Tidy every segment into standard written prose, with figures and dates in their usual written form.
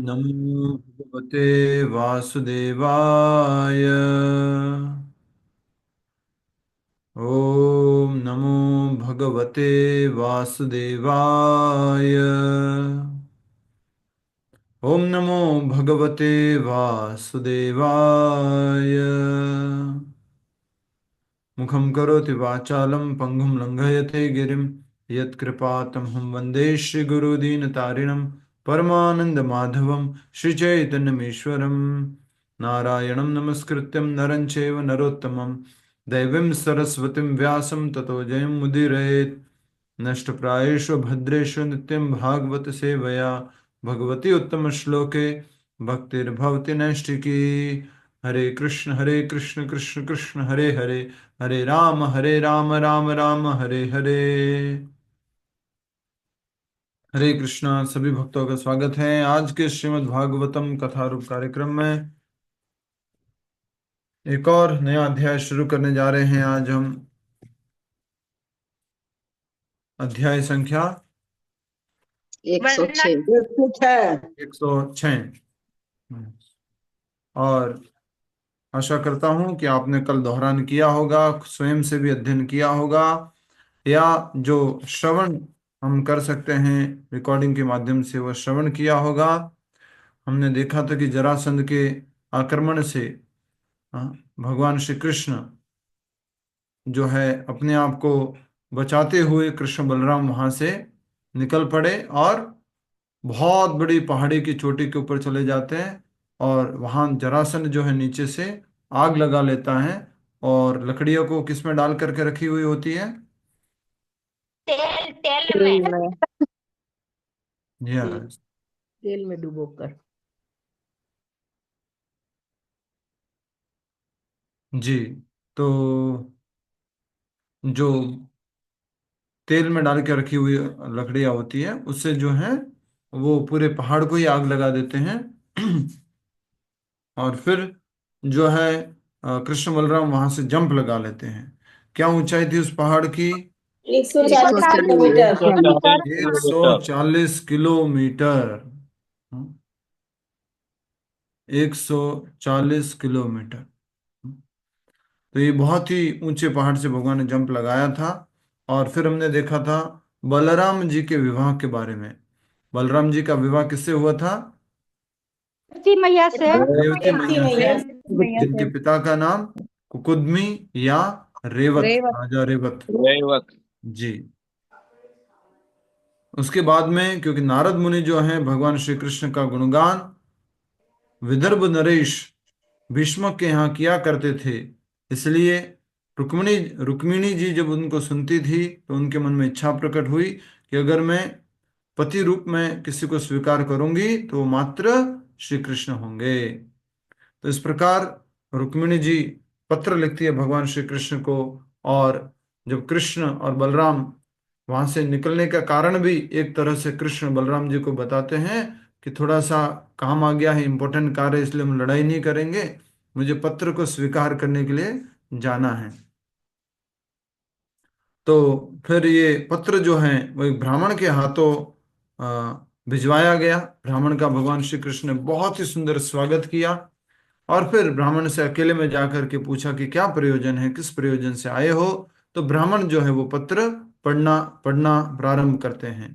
नमो भगवते वासुदेवाय। ओम नमो भगवते वासुदेवाय। ओम नमो भगवते वासुदेवाय। मुखं करोति वाचालं पंगुं लंघयते गिरिं यत्कृपातमहं वन्दे श्रीगुरुदीनतारिणं परमानन्दमाधवं श्रीचैतन्यमीश्वरं। नारायणं नमस्कृत्यं नरं चैव नरोत्तमं दैवीं सरस्वतीं व्यासं ततो जयमुदीरयेत्। नष्टप्रायेषु भद्रेषु नित्यं भागवत सेवया भगवती उत्तम श्लोके भक्तिर्भवति नैष्टिकी। हरे कृष्ण कृष्ण कृष्ण हरे हरे, हरे राम राम राम हरे हरे। हरे कृष्णा। सभी भक्तों का स्वागत है आज के श्रीमद् भागवतम कथा रूप कार्यक्रम में। एक और नया अध्याय शुरू करने जा रहे हैं। आज हम अध्याय संख्या 106। 106 और आशा करता हूं कि आपने कल दोहरान किया होगा, स्वयं से भी अध्ययन किया होगा, या जो श्रवण हम कर सकते हैं रिकॉर्डिंग के माध्यम से वो श्रवण किया होगा। हमने देखा था कि जरासंध के आक्रमण से भगवान श्री कृष्ण जो है अपने आप को बचाते हुए कृष्ण बलराम वहां से निकल पड़े और बहुत बड़ी पहाड़ी की चोटी के ऊपर चले जाते हैं। और वहां जरासंध जो है नीचे से आग लगा लेता है और लकड़ियों को किसमें डाल करके रखी हुई होती है? तेल तेल तेल में में यस। तेल में डुबोकर। जी। तो जो तेल में डाल के रखी हुई लकड़ियां होती है उससे जो है वो पूरे पहाड़ को ही आग लगा देते हैं। और फिर जो है कृष्ण बलराम वहां से जंप लगा लेते हैं। क्या ऊंचाई थी उस पहाड़ की? 140 किलोमीटर। 140 किलोमीटर। 140 किलोमीटर। तो ये बहुत ही ऊंचे पहाड़ से भगवान ने जंप लगाया था। और फिर हमने देखा था बलराम जी के विवाह के बारे में। बलराम जी का विवाह किससे हुआ था? देवती मैया से देवती मैया से, मैया जिनके से पिता का नाम कुकुदमी या रेवत, रेवत। राजा रेवत रेवत। जी। उसके बाद में क्योंकि नारद मुनि जो हैं भगवान श्री कृष्ण का गुणगान विदर्भ नरेश भीष्मक के यहाँ किया करते थे, इसलिए रुक्मिणी रुक्मिणी जी जब उनको सुनती थी तो उनके मन में इच्छा प्रकट हुई कि अगर मैं पति रूप में किसी को स्वीकार करूंगी तो मात्र श्री कृष्ण होंगे। तो इस प्रकार रुक्मिणी जी पत्र लिखती है भगवान श्री कृष्ण को। और जब कृष्ण और बलराम वहां से निकलने का कारण भी एक तरह से कृष्ण बलराम जी को बताते हैं कि थोड़ा सा काम आ गया है, इंपॉर्टेंट कार्य है, इसलिए हम लड़ाई नहीं करेंगे, मुझे पत्र को स्वीकार करने के लिए जाना है। तो फिर ये पत्र जो है वो एक ब्राह्मण के हाथों भिजवाया गया। ब्राह्मण का भगवान श्री कृष्ण ने बहुत ही सुंदर स्वागत किया। और फिर ब्राह्मण से अकेले में जाकर के पूछा कि क्या प्रयोजन है, किस प्रयोजन से आए हो? तो ब्राह्मण जो है वो पत्र पढ़ना पढ़ना प्रारंभ करते हैं।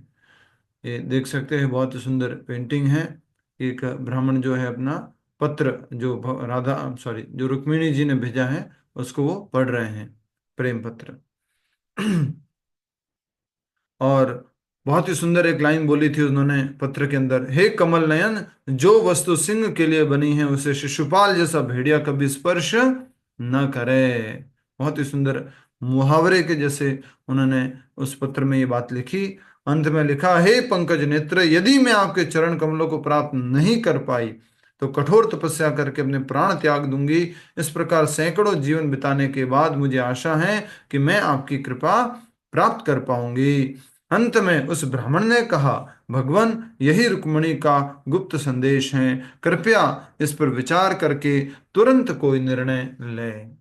ये देख सकते हैं, बहुत ही सुंदर पेंटिंग है। एक ब्राह्मण जो है अपना पत्र जो राधा सॉरी जो रुक्मिणी जी ने भेजा है उसको वो पढ़ रहे हैं, प्रेम पत्र। और बहुत ही सुंदर एक लाइन बोली थी उन्होंने पत्र के अंदर, हे कमल नयन, जो वस्तु सिंह के लिए बनी है उसे शिशुपाल जैसा भेड़िया कभी स्पर्श न करे। बहुत ही सुंदर मुहावरे के जैसे उन्होंने उस पत्र में ये बात लिखी। अंत में लिखा, हे पंकज नेत्र, यदि मैं आपके चरण कमलों को प्राप्त नहीं कर पाई तो कठोर तपस्या करके अपने प्राण त्याग दूंगी। इस प्रकार सैकड़ों जीवन बिताने के बाद मुझे आशा है कि मैं आपकी कृपा प्राप्त कर पाऊंगी। अंत में उस ब्राह्मण ने कहा, भगवान यही रुक्मिणी का गुप्त संदेश है, कृपया इस पर विचार करके तुरंत कोई निर्णय लें।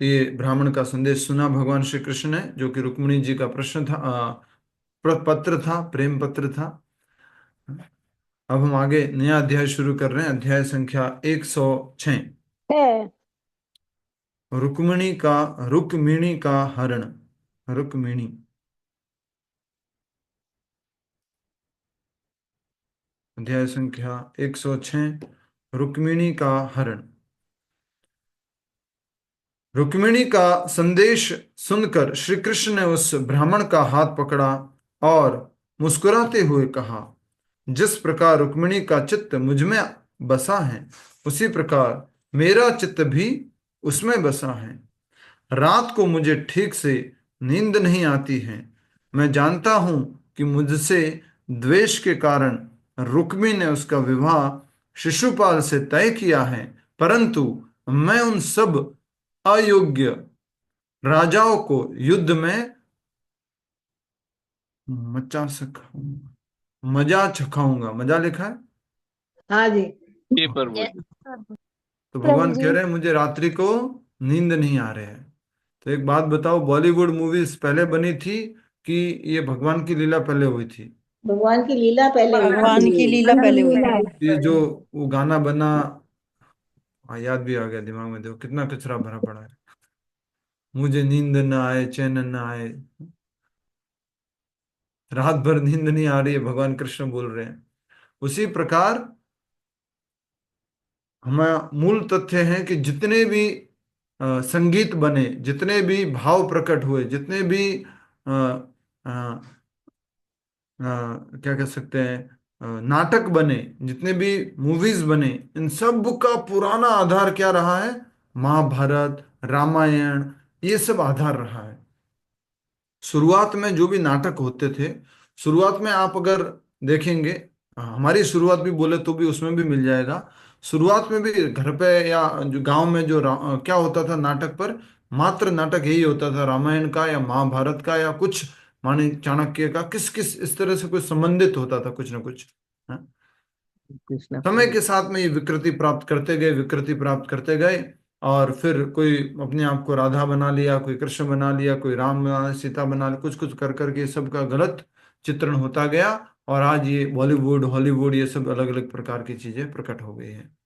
तो ये ब्राह्मण का संदेश सुना भगवान श्री कृष्ण ने, जो कि रुक्मिणी जी का प्रश्न था, पत्र था, प्रेम पत्र था। अब हम आगे नया अध्याय शुरू कर रहे हैं, अध्याय संख्या 106। है। रुक्मिणी का हरण। रुक्मिणी, अध्याय संख्या 106, रुक्मिणी का हरण। रुक्मिणी का संदेश सुनकर श्री कृष्ण ने उस ब्राह्मण का हाथ पकड़ा और मुस्कुराते हुए कहा, जिस प्रकार रुक्मिणी का चित्त मुझ में बसा है, उसी प्रकार मेरा चित्त भी उसमें बसा है। रात को मुझे ठीक से नींद नहीं आती है। मैं जानता हूं कि मुझसे द्वेष के कारण रुक्मी ने उसका विवाह शिशुपाल से तय किया है, परंतु मैं उन सब अयोग्य राजाओं को युद्ध में मजा चखाऊंगा। मजा लिखा है। हाँ जी। जी प्रभु जी। तो भगवान कह रहे हैं मुझे रात्रि को नींद नहीं आ रहे है। तो एक बात बताओ, बॉलीवुड मूवीज पहले बनी थी कि ये भगवान की लीला पहले हुई थी? भगवान की लीला पहले हुई भगवान की लीला पहले हुई थी। ये जो वो गाना बना, याद भी आ गया दिमाग में, देखो कितना कचरा भरा पड़ा है। मुझे नींद न आए, चैन न आए, रात भर नींद नहीं आ रही है, भगवान कृष्ण बोल रहे हैं। उसी प्रकार हमारा मूल तथ्य है कि जितने भी संगीत बने, जितने भी भाव प्रकट हुए, जितने भी अ, अ, क्या कह सकते हैं, नाटक बने, जितने भी मूवीज बने, इन सब का पुराना आधार क्या रहा है? महाभारत, रामायण, ये सब आधार रहा है। शुरुआत में जो भी नाटक होते थे, शुरुआत में आप अगर देखेंगे, हमारी शुरुआत भी बोले तो भी उसमें भी मिल जाएगा। शुरुआत में भी घर पे या जो गांव में जो क्या होता था नाटक पर, मात्र नाटक यही होता था, रामायण का या महाभारत का या कुछ माने चाणक्य का, किस किस इस तरह से कुछ संबंधित होता था, कुछ ना कुछ। हाँ? कृष्ण समय के साथ में ये विकृति प्राप्त करते गए, विकृति प्राप्त करते गए, और फिर कोई अपने आप को राधा बना लिया, कोई कृष्ण बना लिया, कोई राम बना लिया, सीता बना लिया, कुछ कुछ कर करके सबका गलत चित्रण होता गया। और आज ये बॉलीवुड, हॉलीवुड, ये सब अलग अलग प्रकार की चीजें प्रकट हो गई हैं।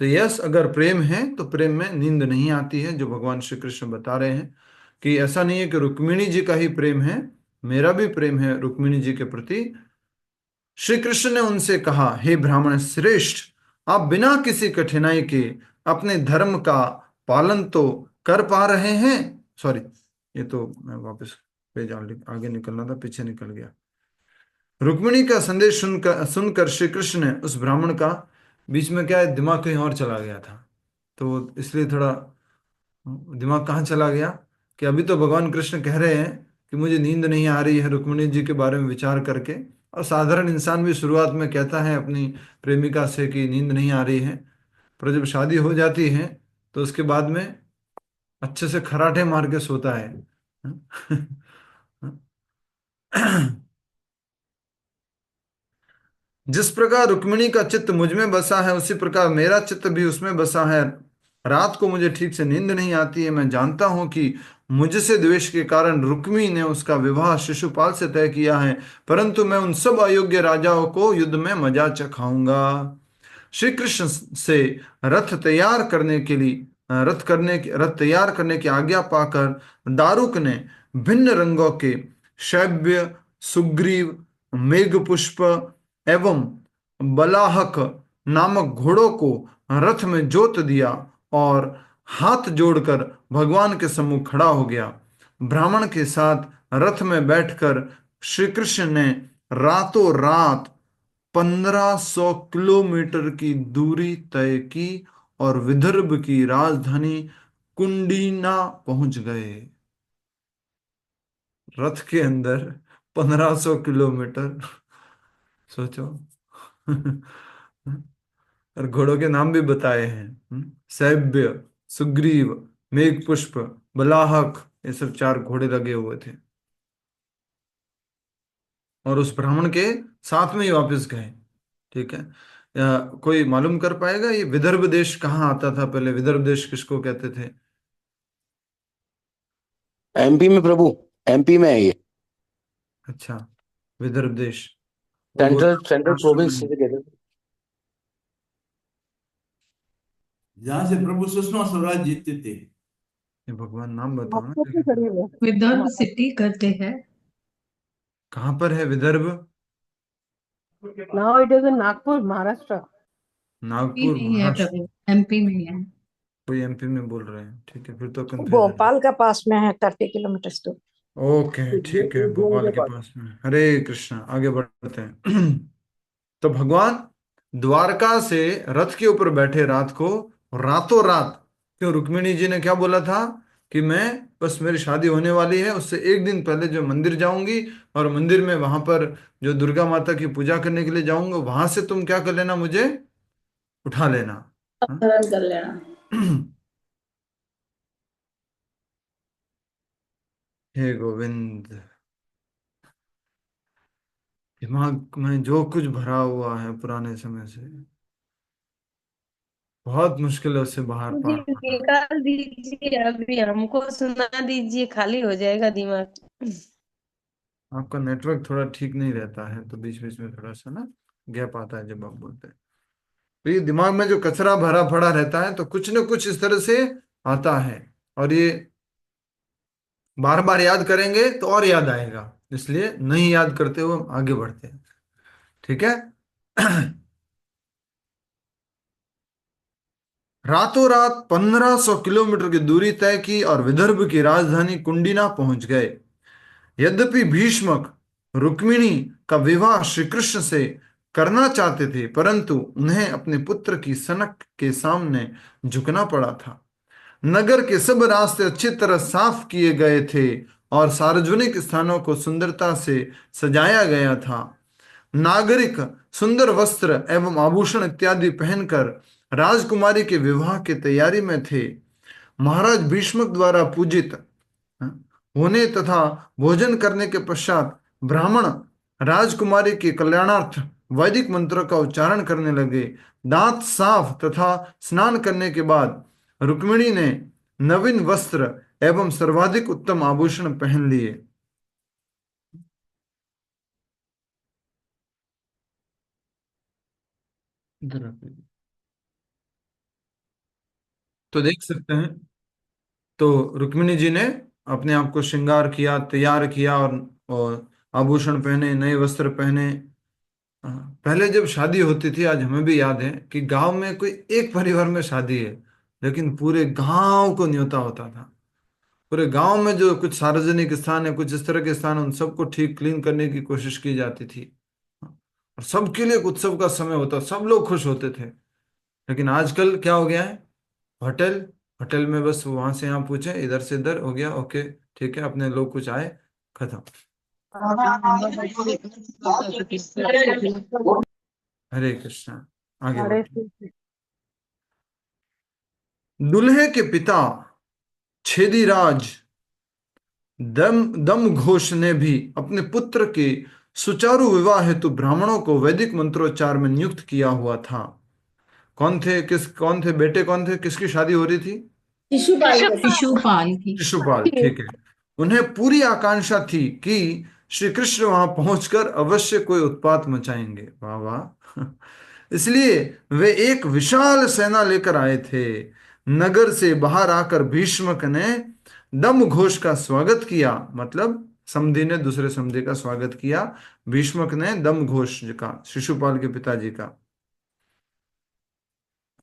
तो यस, अगर प्रेम है तो प्रेम में नींद नहीं आती है, जो भगवान श्री कृष्ण बता रहे हैं कि ऐसा नहीं है कि रुक्मिणी जी का ही प्रेम है, मेरा भी प्रेम है रुक्मिणी जी के प्रति। श्री कृष्ण ने उनसे कहा, हे ब्राह्मण श्रेष्ठ, आप बिना किसी कठिनाई के अपने धर्म का पालन तो कर पा रहे हैं। सॉरी, ये तो मैं वापस पेज आगे निकलना था, पीछे निकल गया। रुक्मिणी का संदेश सुनकर सुनकर श्री कृष्ण ने उस ब्राह्मण का, बीच में क्या है, दिमाग कहीं और चला गया था, तो इसलिए थोड़ा दिमाग कहाँ चला गया कि अभी तो भगवान कृष्ण कह रहे हैं कि मुझे नींद नहीं आ रही है रुक्मिणी जी के बारे में विचार करके। और साधारण इंसान भी शुरुआत में कहता है अपनी प्रेमिका से कि नींद नहीं आ रही है, पर जब शादी हो जाती है तो उसके बाद में अच्छे से खराटे मार के सोता है। जिस प्रकार रुक्मिणी का चित्त मुझ में बसा है, उसी प्रकार मेरा चित्त भी उसमें बसा है। रात को मुझे ठीक से नींद नहीं आती है। मैं जानता हूं कि मुझसे द्वेष के कारण रुक्मी ने उसका विवाह शिशुपाल से तय किया है, परंतु मैं उन सब अयोग्य राजाओं को युद्ध में मजा चखाऊंगा। श्री कृष्ण से रथ तैयार करने के लिए रथ तैयार करने की आज्ञा पाकर दारुक ने भिन्न रंगों के शैब्य, सुग्रीव, मेघपुष्प एवं बलाहक नामक घोड़ों को रथ में जोत दिया और हाथ जोड़कर भगवान के सम्मुख खड़ा हो गया। ब्राह्मण के साथ रथ में बैठकर श्री कृष्ण ने रातों रात 1500 किलोमीटर की दूरी तय की और विदर्भ की राजधानी कुंडीना पहुंच गए। रथ के अंदर 1500 किलोमीटर, सोचो। और घोड़ों के नाम भी बताए हैं, सैब्य, सुग्रीव, मेघपुष्प, बलाहक, ये सब 4 घोड़े लगे हुए थे। और उस ब्राह्मण के साथ में ही वापस गए। ठीक है, कोई मालूम कर पाएगा ये विदर्भ देश कहाँ आता था पहले? विदर्भ देश किसको कहते थे? एमपी में प्रभु, एमपी में है ये। अच्छा, विदर्भ देश। वो सेंट्रल गोदावरी सेंट्रल राष्ट्र प्रोविंस में, से कहते हैं। जहां से प्रभु सुषमा स्वराज जीतते थे। ये भगवान नाम बताओ ना। कैसे खड़े हुए? विदर्भ सिटी करते हैं। कहाँ पर है Vidarbha? Now it is in Nagpur, Maharashtra. Nagpur, नहीं है महाराष्ट्र। प्रभु, एमपी में है। कोई एमपी में बोल रहे हैं, ठीक है, फिर तो कंफ्यूजन है। भोपाल का पास में है, 30 किलोमीटर दूर। ओके, ठीक है, भोपाल के पास में। हरे कृष्णा, आगे बढ़ते हैं। तो भगवान द्वारका से रथ के ऊपर बैठे रात को, रातों रात। क्यों, रुक्मिणी जी ने क्या बोला था कि मैं, बस मेरी शादी होने वाली है, उससे एक दिन पहले जो मंदिर जाऊंगी, और मंदिर में वहां पर जो दुर्गा माता की पूजा करने के लिए जाऊंगा, वहां से तुम क्या कर लेना, मुझे उठा लेना। हाँ? अपहरण कर लेना। हे गोविंद, दिमाग में जो कुछ भरा हुआ है पुराने समय से, बहुत मुश्किल है उससे बाहर मुझे पार पाना। निकाल दीजिए, अभी हमको सुना दीजिए, खाली हो जाएगा दिमाग। आपका नेटवर्क थोड़ा ठीक नहीं रहता है, तो बीच बीच में थोड़ा सा ना गैप आता है जब आप बोलते हैं। तो ये दिमाग में जो कचरा भरा पड़ा रहता है, तो कुछ न कुछ इस तरह से आता है, और ये बार बार याद करेंगे तो और याद आएगा, इसलिए नहीं याद करते हुए हम आगे बढ़ते हैं। ठीक है। रातों रात 1500 किलोमीटर की दूरी तय की और विदर्भ की राजधानी कुंडिना पहुंच गए। यद्यपि भीष्मक रुक्मिणी का विवाह श्री कृष्ण से करना चाहते थे, परंतु उन्हें अपने पुत्र की सनक के सामने झुकना पड़ा था। नगर के सब रास्ते अच्छी तरह साफ किए गए थे और सार्वजनिक स्थानों को सुंदरता से सजाया गया था। नागरिक सुंदर वस्त्र एवं आभूषण इत्यादि पहनकर राजकुमारी के विवाह की तैयारी में थे। महाराज भीष्मक द्वारा पूजित होने तथा भोजन करने के पश्चात ब्राह्मण राजकुमारी के कल्याणार्थ वैदिक मंत्रों का उच्चारण करने लगे। दांत साफ तथा स्नान करने के बाद रुक्मिणी ने नवीन वस्त्र एवं सर्वाधिक उत्तम आभूषण पहन लिए। तो देख सकते हैं, तो रुक्मिणी जी ने अपने आप को श्रृंगार किया, तैयार किया, और आभूषण पहने, नए वस्त्र पहने। पहले जब शादी होती थी, आज हमें भी याद है कि गांव में कोई एक परिवार में शादी है, लेकिन पूरे गांव को न्योता होता था। पूरे गांव में जो कुछ सार्वजनिक स्थान है, कुछ इस तरह के स्थान, उन सबको ठीक क्लीन करने की कोशिश की जाती थी, और सबके लिए एक उत्सव का समय होता, सब लोग खुश होते थे। लेकिन आजकल क्या हो गया है, होटल, होटल में बस वहां से यहाँ पूछे, इधर से इधर हो गया, ओके ठीक है, अपने लोग कुछ आए, खत्म। हरे कृष्णा, आगे अरे बढ़ते। दूल्हे के पिता छेदीराज दम घोष ने भी अपने पुत्र के सुचारू विवाह हेतु ब्राह्मणों को वैदिक मंत्रोच्चार में नियुक्त किया हुआ था। कौन थे बेटे, कौन थे, किसकी शादी हो रही थी? शिशुपाल के साथ। शिशुपाल की। शिशुपाल, ठीक है। उन्हें पूरी आकांक्षा थी कि श्री कृष्ण वहां पहुंचकर अवश्य कोई उत्पात मचाएंगे। वाह वाह। इसलिए वे एक विशाल सेना लेकर आए थे। नगर से बाहर आकर भीष्मक ने दम घोष का स्वागत किया, मतलब समधी ने दूसरे समधी का स्वागत किया। भीष्मक ने दम घोष का, शिशुपाल के पिताजी का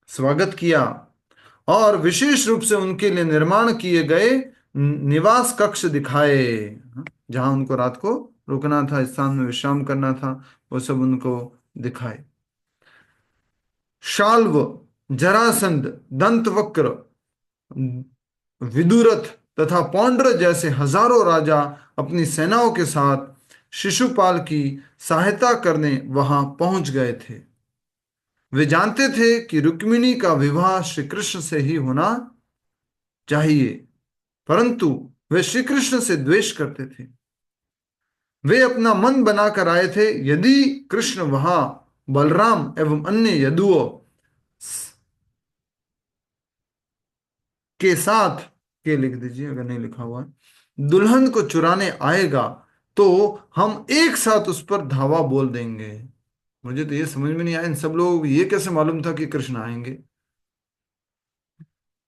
स्वागत किया, और विशेष रूप से उनके लिए निर्माण किए गए निवास कक्ष दिखाए, जहां उनको रात को रुकना था, स्थान में विश्राम करना था, वो सब उनको दिखाए। शाल्व, जरासंध, दंतवक्र, विदुरथ तथा पौंड्र जैसे हजारों राजा अपनी सेनाओं के साथ शिशुपाल की सहायता करने वहां पहुंच गए थे। वे जानते थे कि रुक्मिणी का विवाह श्री कृष्ण से ही होना चाहिए, परंतु वे श्री कृष्ण से द्वेष करते थे। वे अपना मन बनाकर आए थे, यदि कृष्ण वहां बलराम एवं अन्य यदुओं के साथ, के लिख दीजिए अगर नहीं लिखा हुआ है, दुल्हन को चुराने आएगा, तो हम एक साथ उस पर धावा बोल देंगे। मुझे तो ये समझ में नहीं आया, इन सब लोगों को ये कैसे मालूम था कि कृष्ण आएंगे।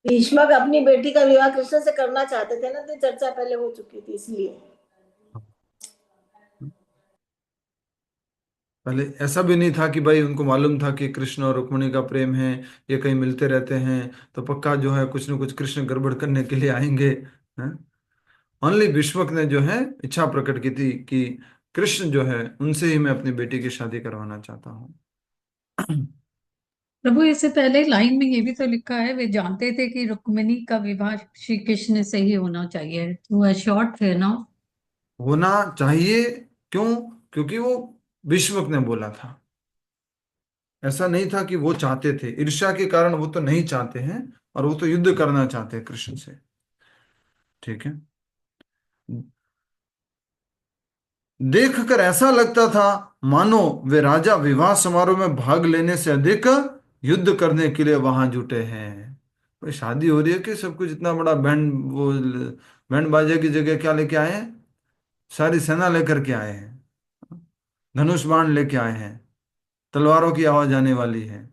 भीष्मक अपनी बेटी का विवाह कृष्ण से करना चाहते थे ना, तो चर्चा पहले हो चुकी थी इसलिए। पहले ऐसा भी नहीं था कि भाई उनको मालूम था कि कृष्ण और रुक्मिणी का प्रेम है, ये कहीं मिलते रहते हैं, तो पक्का जो है कुछ न कुछ कृष्ण गड़बड़ करने के लिए आएंगे। ओनली भीष्मक ने जो है इच्छा प्रकट की थी कि कृष्ण जो है उनसे ही मैं अपनी बेटी की शादी करवाना चाहता हूँ। प्रभु, इससे पहले लाइन में ये भी तो लिखा है, वे जानते थे कि रुक्मिणी का विवाह श्री कृष्ण से ही होना चाहिए, वो एश्योर्ड थे ना। होना चाहिए। क्यों? क्योंकि वो भीष्मक ने बोला था। ऐसा नहीं था कि वो चाहते थे, ईर्ष्या के कारण वो तो नहीं चाहते हैं, और वो तो युद्ध करना चाहते हैं कृष्ण से। ठीक है। देखकर ऐसा लगता था मानो वे राजा विवाह समारोह में भाग लेने से अधिक युद्ध करने के लिए वहां जुटे हैं। भाई शादी हो रही है कि सब कुछ इतना बड़ा बैंड बाजे की जगह क्या लेके आए हैं? सारी सेना लेकर के आए हैं, धनुष बाण लेके आए हैं, तलवारों की आवाज आने वाली है।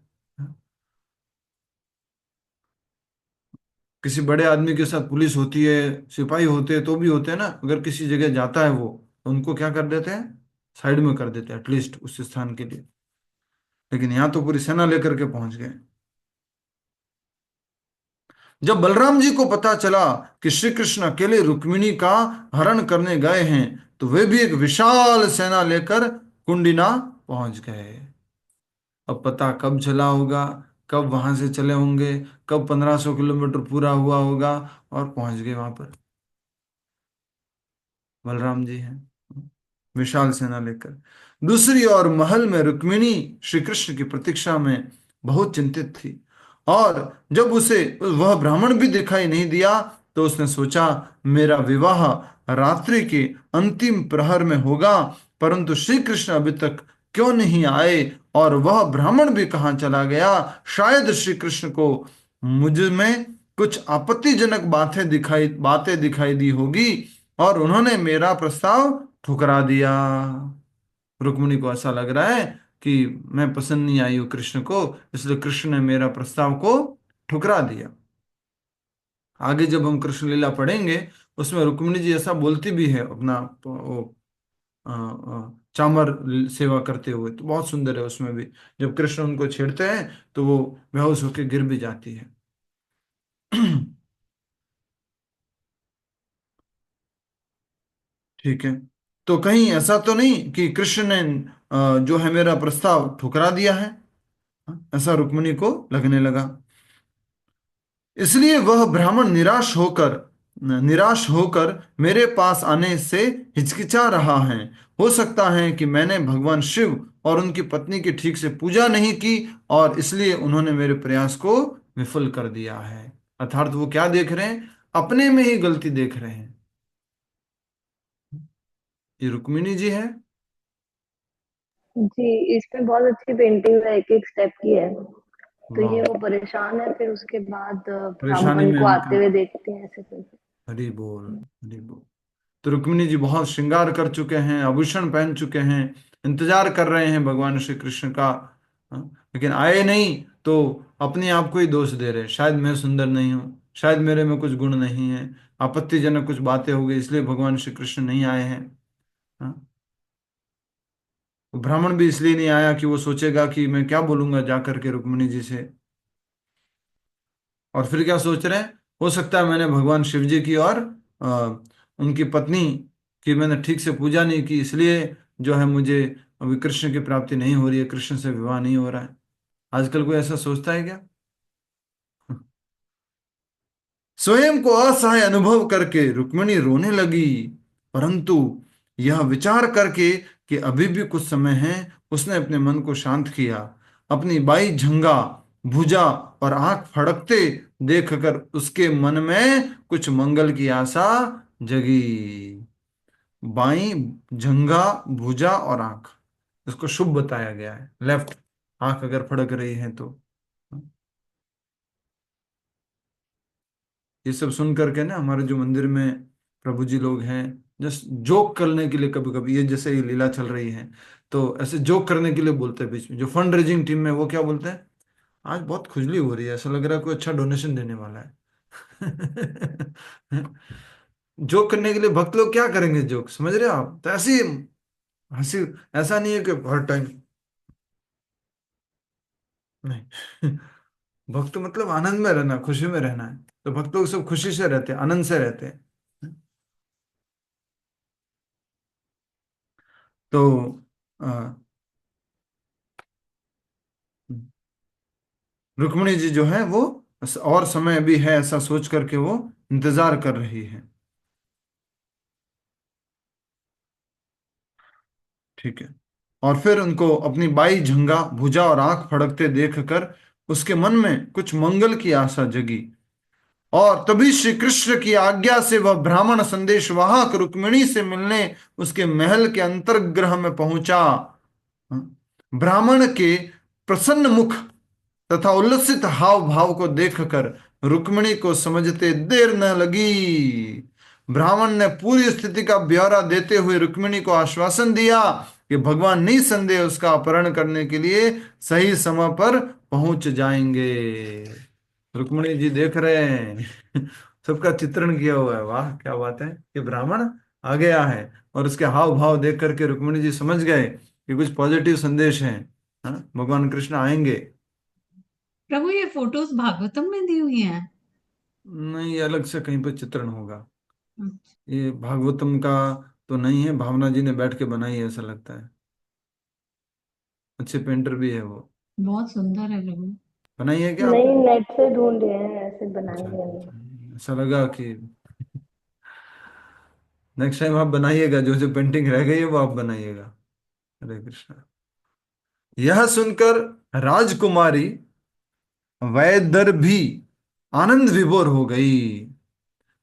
किसी बड़े आदमी के साथ पुलिस होती है, सिपाही होते हैं, तो भी होते हैं ना, अगर किसी जगह जाता है वो, तो उनको क्या कर देते हैं? साइड में कर देते हैं एटलीस्ट उस स्थान के लिए। लेकिन यहाँ तो पूरी सेना लेकर के पहुंच गए। जब बलराम जी को पता चला कि श्री कृष्ण अकेले रुक्मिणी का हरण करने गए हैं, तो वे भी एक विशाल सेना लेकर कुंडिना पहुंच गए। अब पता कब चला होगा, कब वहां से चले होंगे, कब 1500 किलोमीटर पूरा हुआ होगा, और पहुंच गए वहां पर। बलराम जी हैं विशाल सेना लेकर। दूसरी ओर महल में रुक्मिणी श्री कृष्ण की प्रतीक्षा में बहुत चिंतित थी, और जब उसे वह ब्राह्मण भी दिखाई नहीं दिया, तो उसने सोचा मेरा विवाह रात्रि के अंतिम प्रहर में होगा, परंतु श्री कृष्ण अभी तक क्यों नहीं आए, और वह ब्राह्मण भी कहाँ चला गया? शायद श्री कृष्ण को मुझ में कुछ आपत्तिजनक बातें दिखाई दी होगी, और उन्होंने मेरा प्रस्ताव ठुकरा दिया। रुक्मिणी को ऐसा लग रहा है कि मैं पसंद नहीं आई हूं कृष्ण को, इसलिए कृष्ण ने मेरा प्रस्ताव को ठुकरा दिया। आगे जब हम कृष्ण लीला पढ़ेंगे, उसमें रुक्मिणी जी ऐसा बोलती भी है अपना वो चामर सेवा करते हुए, तो बहुत सुंदर है उसमें भी। जब कृष्ण उनको छेड़ते हैं तो वो बेहोश होकर गिर भी जाती है। ठीक है। तो कहीं ऐसा तो नहीं कि कृष्ण ने जो है मेरा प्रस्ताव ठुकरा दिया है? ऐसा रुक्मिणी को लगने लगा। इसलिए वह ब्राह्मण निराश होकर मेरे पास आने से हिचकिचा रहा है। हो सकता है कि मैंने भगवान शिव और उनकी पत्नी की ठीक से पूजा नहीं की, और इसलिए उन्होंने मेरे प्रयास को विफल कर दिया है। अर्थात वो क्या देख रहे हैं? अपने में ही गलती देख रहे हैं। ये रुक्मिणी जी है। जी, इसमें बहुत अच्छी पेंटिंग है, एक एक स्टेप की है। तो वाह। ये वो परेशान है, फिर उसके बाद परेशानी ब्राह्मण में को उनका। आते हुए देखते हैं ऐसे करके। हरि बोल, हरि बोल। तो रुक्मिणी जी बहुत श्रृंगार कर चुके हैं, आभूषण पहन चुके हैं, इंतजार कर रहे हैं भगवान श्री कृष्ण का। हाँ, लेकिन आए नहीं, तो अपने आप को ही दोष दे रहे हैं, शायद मैं सुंदर नहीं हूँ, शायद मेरे में कुछ गुण नहीं है, आपत्तिजनक कुछ बातें हो गई, इसलिए भगवान श्री कृष्ण नहीं आए हैं। हाँ, ब्राह्मण भी इसलिए नहीं आया कि वो सोचेगा कि मैं क्या बोलूंगा जाकर के रुक्मिणी जी से। और फिर क्या सोच रहे हैं? हो सकता है मैंने भगवान शिव जी की और उनकी पत्नी की मैंने ठीक से पूजा नहीं की, इसलिए जो है मुझे अभी कृष्ण की प्राप्ति नहीं हो रही है, कृष्ण से विवाह नहीं हो रहा है। आजकल कोई ऐसा सोचता है क्या? स्वयं को असहाय अनुभव करके रुक्मिणी रोने लगी, परंतु यह विचार करके कि अभी भी कुछ समय है, उसने अपने मन को शांत किया। अपनी बाई झंगा, भुजा और आंख फड़कते देखकर उसके मन में कुछ मंगल की आशा जगी। बाई झंगा, भुजा और आंख, इसको शुभ बताया गया है। लेफ्ट आंख अगर फड़क रही है तो। ये सब सुन करके ना, हमारे जो मंदिर में प्रभु जी लोग हैं, जस्ट जोक करने के लिए कभी कभी, ये जैसे ये लीला चल रही है तो ऐसे जोक करने के लिए बोलते हैं बीच में। जो फंड रेजिंग टीम में वो क्या बोलते हैं, आज बहुत खुजली हो रही है, ऐसा लग रहा है कोई अच्छा डोनेशन देने वाला है। जोक करने के लिए भक्त लोग क्या करेंगे, जोक, समझ रहे हो आप? तो ऐसी हंसी, ऐसा नहीं है कि हर टाइम, नहीं। भक्त मतलब आनंद में रहना, खुशी में रहना है। तो भक्त लोग सब खुशी से रहते हैं, आनंद से रहते हैं। तो अ, रुक्मिणी जी जो है वो और समय भी है ऐसा सोच करके वो इंतजार कर रही है। ठीक है। और फिर उनको अपनी बाई जंघा, भुजा और आंख फड़कते देखकर उसके मन में कुछ मंगल की आशा जगी, और तभी श्री कृष्ण की आज्ञा से वह ब्राह्मण संदेश वाहक रुक्मिणी से मिलने उसके महल के अंतर्गृह में पहुंचा। ब्राह्मण के प्रसन्न मुख तथा उल्लसित हाव भाव को देखकर रुक्मिणी को समझते देर न लगी। ब्राह्मण ने पूरी स्थिति का ब्यौरा देते हुए रुक्मिणी को आश्वासन दिया कि भगवान निसंदेह उसका अपहरण करने के लिए सही समय पर पहुंच जाएंगे। रुक्मिणी जी देख रहे हैं, सबका चित्रण किया हुआ है। वाह क्या बात है कि ब्राह्मण आ गया है, और उसके हाव भाव देख करके रुक्मिणी जी समझ गए कि कुछ पॉजिटिव संदेश है, हाँ? भगवान कृष्ण आएंगे। प्रभु ये फोटोज भागवतम में दी हुई हैं? नहीं, ये अलग से कहीं पर चित्रण होगा। ये भागवतम का तो नहीं है, भावना जी ने बैठ के बनाई है ऐसा लगता है। अच्छे पेंटर भी है वो। बहुत सुंदर है प्रभु। बनाई है क्या नहीं, आपने? नेट से ढूंढ रहे हैं, ऐसे अच्छा, बनाएंगे नहीं। ऐसा लगा कि नेक्स्ट टाइम आप बनाइएगा, जो जो पेंटिंग रह गई है वो आप बनाइएगा। हरे कृष्णा। यह सुनकर राजकुमारी वैदर्भी आनंद विभोर हो गई।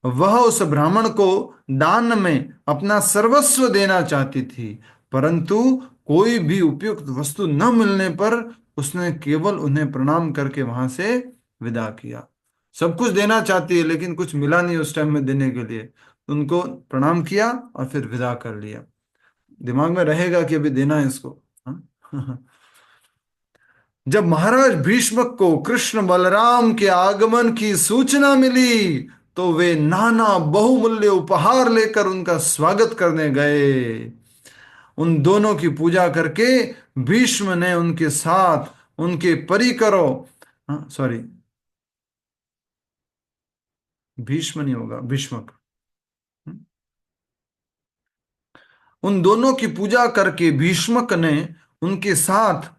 वह उस ब्राह्मण को दान में अपना सर्वस्व देना चाहती थी, परंतु कोई भी उपयुक्त वस्तु न मिलने पर उसने केवल उन्हें प्रणाम करके वहां से विदा किया। सब कुछ देना चाहती है लेकिन कुछ मिला नहीं उस टाइम में देने के लिए, उनको प्रणाम किया और फिर विदा कर लिया। दिमाग में रहेगा कि अभी देना है इसको, हाँ? जब महाराज भीष्मक को कृष्ण बलराम के आगमन की सूचना मिली तो वे नाना बहुमूल्य उपहार लेकर उनका स्वागत करने गए। उन दोनों की पूजा करके भीष्म ने उनके साथ उनके परिकरों, हाँ सॉरी, भीष्म नहीं होगा, भीष्मक। उन दोनों की पूजा करके भीष्मक ने उनके साथ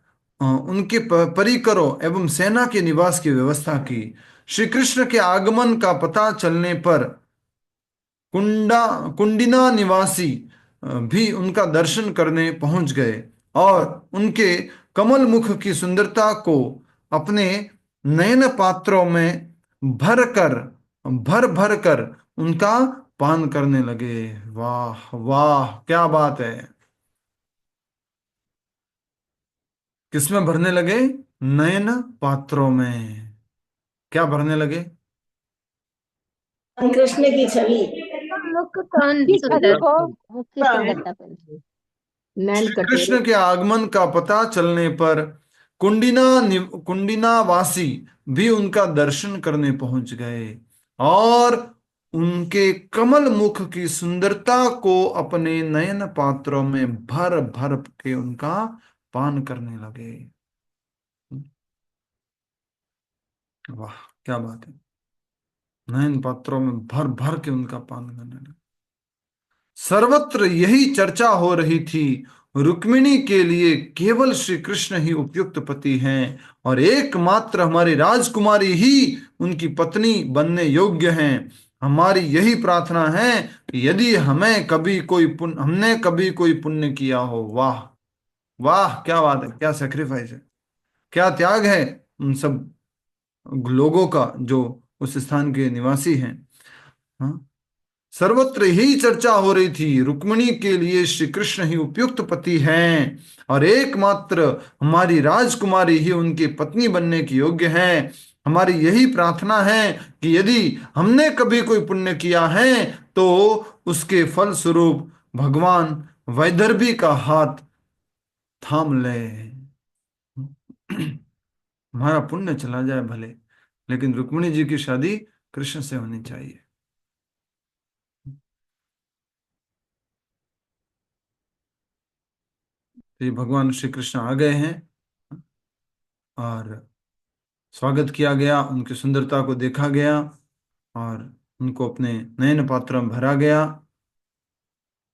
उनके परिकरों एवं सेना के निवास की व्यवस्था की। श्री कृष्ण के आगमन का पता चलने पर कुंडिना निवासी भी उनका दर्शन करने पहुंच गए और उनके कमल मुख की सुंदरता को अपने नयन पात्रों में भर भर कर उनका पान करने लगे। वाह वाह क्या बात है। किसमें भरने लगे? नयन पात्रों में। क्या भरने लगे? कृष्ण की छवि, मुख कौन की छवि सुंदर को, थी? मुख की सुंदरता पर नैन श्री कटोरे। कृष्ण के आगमन का पता चलने पर कुंडिना वासी भी उनका दर्शन करने पहुंच गए और उनके कमल मुख की सुंदरता को अपने नयन पात्रों में भर भर के उनका पान करने लगे। वाह क्या बात है। नयन पात्रों में भर भर के उनका पान करने लगे। सर्वत्र यही चर्चा हो रही थी, रुक्मिणी के लिए केवल श्री कृष्ण ही उपयुक्त पति हैं और एकमात्र हमारी राजकुमारी ही उनकी पत्नी बनने योग्य हैं। हमारी यही प्रार्थना है कि यदि हमने कभी कोई पुण्य किया हो। वाह वाह क्या बात है, क्या सेक्रीफाइस है, क्या त्याग है उन सब लोगों का जो उस स्थान के निवासी हैं। हाँ? सर्वत्र यही चर्चा हो रही थी, रुक्मिणी के लिए श्री कृष्ण ही उपयुक्त पति हैं और एकमात्र हमारी राजकुमारी ही उनकी पत्नी बनने की योग्य है। हमारी यही प्रार्थना है कि यदि हमने कभी कोई पुण्य किया है तो उसके फल स्वरूप भगवान वैदर्भी का हाथ थाम ले। हमारा पुण्य चला जाए भले, लेकिन रुक्मिणी जी की शादी कृष्ण से होनी चाहिए। तो ये भगवान श्री कृष्ण आ गए हैं और स्वागत किया गया, उनकी सुंदरता को देखा गया और उनको अपने नयन पात्र में भरा गया।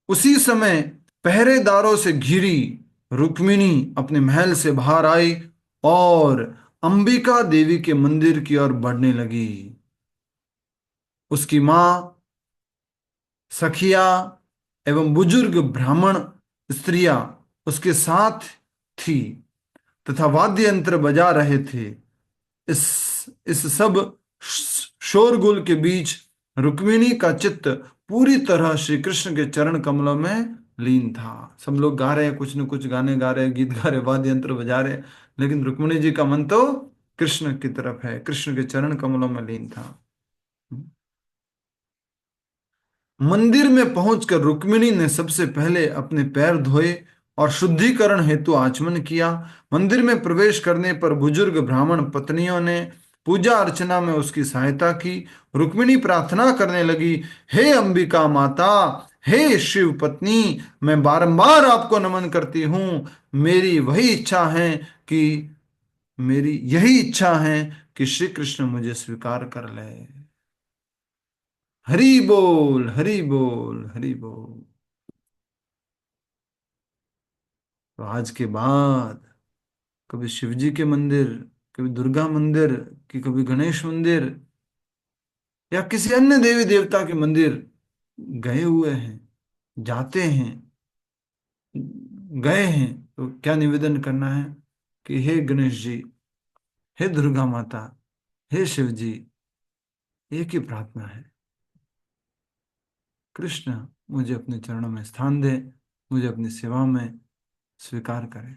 उसी समय पहरेदारों से घिरी रुक्मिणी अपने महल से बाहर आई और अंबिका देवी के मंदिर की ओर बढ़ने लगी। उसकी मां, सखिया एवं बुजुर्ग ब्राह्मण स्त्रियां उसके साथ थी तथा वाद्य यंत्र बजा रहे थे। इस इस सब शोरगुल के बीच रुक्मिणी का चित्त पूरी तरह श्री कृष्ण के चरण कमलों में लीन था। सब लोग गा रहे हैं, कुछ न कुछ गाने गा रहे हैं, गीत गा रहे, वाद्य यंत्र बजा रहे, लेकिन रुक्मिणी जी का मन तो कृष्ण की तरफ है, कृष्ण के चरण कमलों में लीन था। मंदिर में पहुंचकर रुक्मिणी ने सबसे पहले अपने पैर धोए और शुद्धिकरण हेतु आचमन किया। मंदिर में प्रवेश करने पर बुजुर्ग ब्राह्मण पत्नियों ने पूजा अर्चना में उसकी सहायता की। रुक्मिणी प्रार्थना करने लगी, हे अंबिका माता, हे शिव पत्नी, मैं बारंबार आपको नमन करती हूँ। मेरी यही इच्छा है कि श्री कृष्ण मुझे स्वीकार कर ले। हरि बोल, हरि बोल, हरि बोल। तो आज के बाद कभी शिव जी के मंदिर, कभी दुर्गा मंदिर, कि कभी गणेश मंदिर या किसी अन्य देवी देवता के मंदिर गए हुए हैं, जाते हैं, गए हैं, तो क्या निवेदन करना है कि हे गणेश जी, हे दुर्गा माता, हे शिव जी, एक ही प्रार्थना है, कृष्ण मुझे अपने चरणों में स्थान दे, मुझे अपनी सेवा में स्वीकार करें।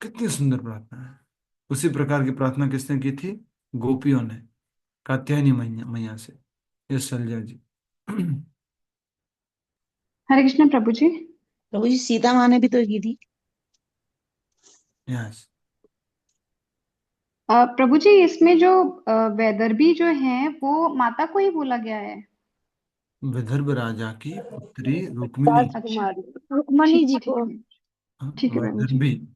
कितनी सुंदर प्रार्थना है। उसी प्रकार की प्रार्थना किसने की थी? गोपियों ने, कात्यायनी मैया से। ये शैलजा जी। हरे कृष्ण प्रभु जी। प्रभु जी सीता माँ ने भी तो की थी। यस। प्रभु जी, इसमें जो वैदर्भी जो है वो माता को ही बोला गया है। विदर्भ राजा की पुत्री रुक्मिणी। राजकुमारी। रुक्मणी जी ठीक को। हाँ, ठीक है प्रभु जी, वैदर्भी।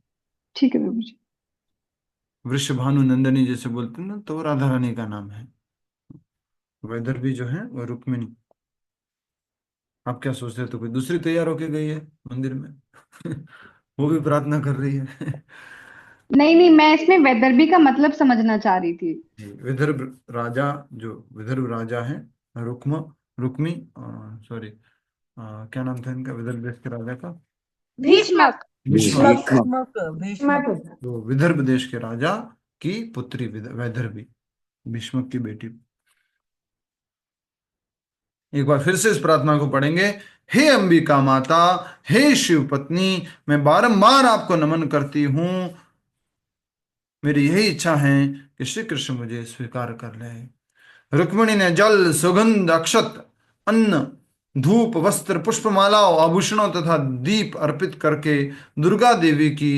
ठीक है प्रभु जी। वृषभानु नंदनी जैसे बोलते हैं ना, तो वो राधा रानी का नाम है। वैदर्भी जो है वो रुक्मिणी। आप क्या सोचते हैं, तो कोई दूसरी तैयार होके गई है मंदिर में? वो भी प्रार्थना कर रही है। नहीं नहीं, मैं इसमें वैदर्भी का मतलब समझना चाह रही थी। विदर्भ राजा, जो विदर्भ राजा है, रुक्म रुक्मी, सॉरी, क्या नाम था इनका, विदर्भ देश के राजा का? भीष्मक। भीष्मक। भीष्मक। तो विदर्भ देश के राजा की पुत्री वैदर्भी, भीष्मक की बेटी। एक बार फिर से इस प्रार्थना को पढ़ेंगे। हे अंबिका माता, हे शिव पत्नी, मैं बारंबार आपको नमन करती हूँ। मेरी यही इच्छा है कि श्री कृष्ण मुझे स्वीकार कर ले। रुक्मिणी ने जल, सुगंध, अक्षत, अन्न, धूप, वस्त्र, पुष्पमालाओं, आभूषणों तथा दीप अर्पित करके दुर्गा देवी की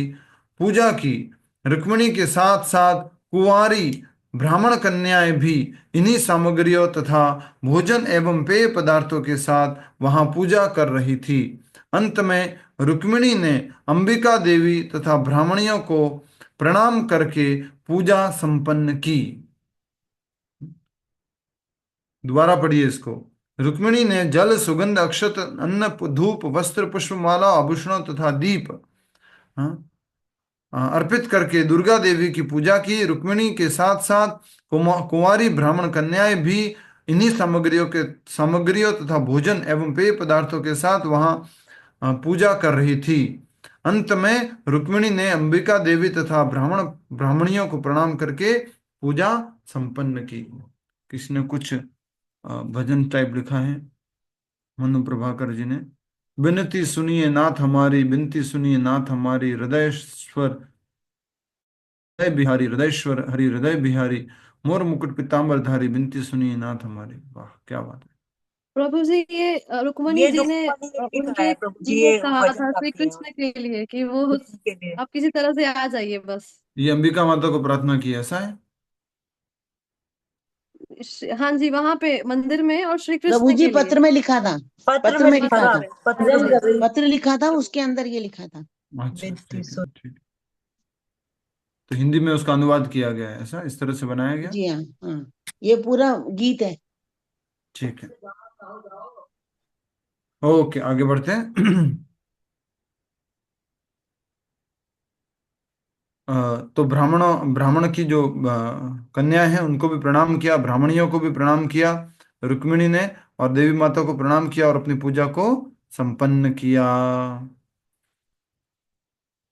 पूजा की। रुक्मिणी के साथ साथ कुंवारी ब्राह्मण कन्याएं भी इन्हीं सामग्रियों तथा भोजन एवं पेय पदार्थों के साथ वहां पूजा कर रही थी। अंत में रुक्मिणी ने अंबिका देवी तथा ब्राह्मणियों को प्रणाम करके पूजा संपन्न की। दोबारा पढ़िए इसको। रुक्मिणी ने जल, सुगंध, अक्षत, अन्न, धूप, वस्त्र, पुष्पमाला, आभूषणों तथा दीप हाँ, अर्पित करके दुर्गा देवी की पूजा की। रुक्मिणी के साथ साथ कुंवारी ब्राह्मण कन्याएं भी इन्हीं सामग्रियों तथा भोजन एवं पेय पदार्थों के साथ वहां पूजा कर रही थी। अंत में रुक्मिणी ने अंबिका देवी तथा ब्राह्मणियों को प्रणाम करके पूजा संपन्न की। किसी ने कुछ भजन टाइप लिखा है, मनु प्रभाकर जी ने। विनती सुनिए नाथ हमारी, विनती सुनिए नाथ हमारी, हृदय स्वर हृदय बिहारी हृदयेश्वर हरि हृदय बिहारी मोर मुकुट पीतांबरधारी बिनती सुनिए नाथ हमारी। वाह क्या बात है। प्रभु जी ये रुक्मणी ये जी ने रुक्मणी ने लिखा उनके है, प्रभु जी लिए ये कहा भजन था श्री गाती है कृष्ण के लिए कि वो कृष्ण के लिए। आप किसी तरह से आ जाइए बस। ये अंबिका माता को प्रार्थना की, ऐसा है? हाँ जी, वहां पे मंदिर में और श्री प्रभु कृष्ण जी के लिए। पत्र में लिखा था, पत्र पत्र में में लिखा लिखा था। था, पत्र जन में कबीर पत्र लिखा था, उसके अंदर ये लिखा था। अच्छा बिनती ठीक है ठीक है। तो हिंदी में उसका अनुवाद किया गया है, ऐसा इस तरह से बनाया गया? जी हाँ, हाँ, ये पूरा गीत है। ठीक है, ओके आगे बढ़ते हैं। तो ब्राह्मण की जो कन्या है उनको भी प्रणाम किया, ब्राह्मणियों को भी प्रणाम किया रुक्मिणी ने, और देवी माता को प्रणाम किया और अपनी पूजा को संपन्न किया।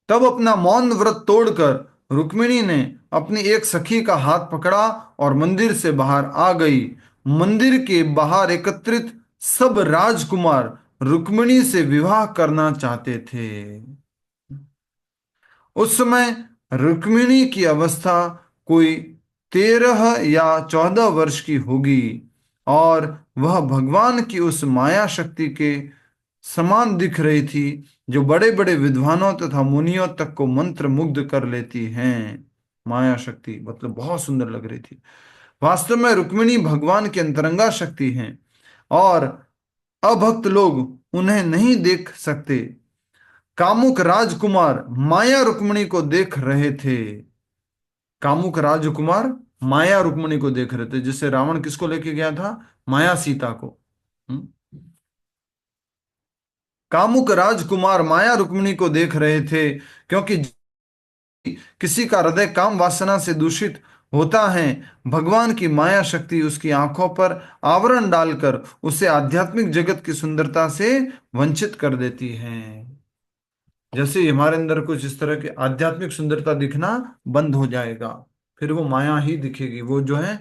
तब अपना मौन व्रत तोड़कर रुक्मिणी ने अपनी एक सखी का हाथ पकड़ा और मंदिर से बाहर आ गई। मंदिर के बाहर एकत्रित सब राजकुमार रुक्मिणी से विवाह करना चाहते थे। उस समय रुक्मिणी की अवस्था कोई 13 या 14 वर्ष की होगी और वह भगवान की उस माया शक्ति के समान दिख रही थी जो बड़े बड़े विद्वानों तथा मुनियों तक को मंत्र मुग्ध कर लेती हैं। माया शक्ति मतलब बहुत सुंदर लग रही थी। वास्तव में रुक्मिणी भगवान की अंतरंगा शक्ति हैं और अभक्त लोग उन्हें नहीं देख सकते। कामुक राजकुमार माया रुक्मिणी को देख रहे थे। कामुक राजकुमार माया रुक्मिणी को देख रहे थे, जिससे रावण किसको लेके गया था? माया सीता को। हम्म? कामुक राजकुमार माया रुक्मिणी को देख रहे थे, क्योंकि किसी का हृदय काम वासना से दूषित होता है, भगवान की माया शक्ति उसकी आंखों पर आवरण डालकर उसे आध्यात्मिक जगत की सुंदरता से वंचित कर देती है। जैसे ही हमारे अंदर कुछ इस तरह की आध्यात्मिक सुंदरता दिखना बंद हो जाएगा, फिर वो माया ही दिखेगी। वो जो है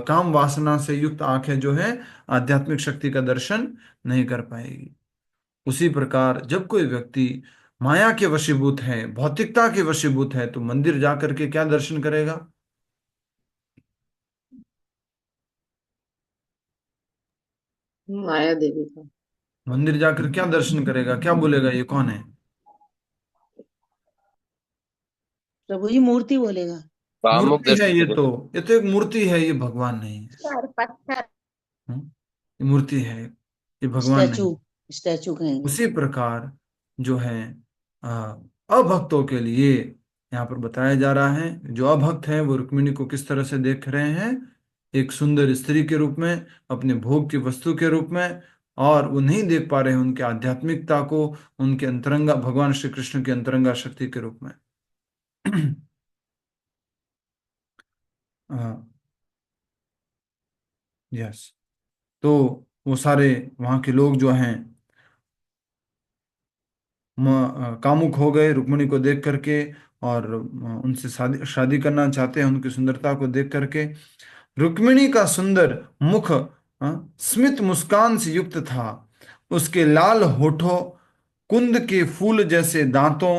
काम वासना से युक्त आंखें जो है आध्यात्मिक शक्ति का दर्शन नहीं कर पाएगी। उसी प्रकार जब कोई व्यक्ति माया के वशीभूत है, भौतिकता के वशीभूत है, तो मंदिर जाकर के क्या दर्शन करेगा? माया देवी का। मंदिर जाकर क्या दर्शन करेगा? क्या बोलेगा ये कौन है? प्रभु जी मूर्ति बोलेगा। कामुक मूर्ति है दृष्टि ये से तो। ये तो एक मूर्ति है, ये भगवान नहीं है। पत्थर। ये मूर्ति है, ये भगवान स्टैचू, नहीं। स्टैचू कहेंगे। उसी प्रकार जो है अ, अभक्तों के लिए यहाँ पर बताया जा रहा है, जो अभक्त है वो रुक्मिणी को किस तरह से देख रहे हैं? एक सुंदर स्त्री के रूप में, अपने भोग की वस्तु के रूप में, और वो नहीं देख पा रहे हैं उनके आध्यात्मिकता को, उनके अंतरंगा भगवान श्री कृष्ण की अंतरंगा शक्ति के रूप में। यस, तो वो सारे वहाँ के लोग जो हैं कामुक हो गए रुक्मिणी को देख करके, और उनसे शादी शादी करना चाहते हैं उनकी सुंदरता को देख करके। रुक्मिणी का सुंदर मुख स्मित मुस्कान से युक्त था। उसके लाल होठों, कुंद के फूल जैसे दांतों,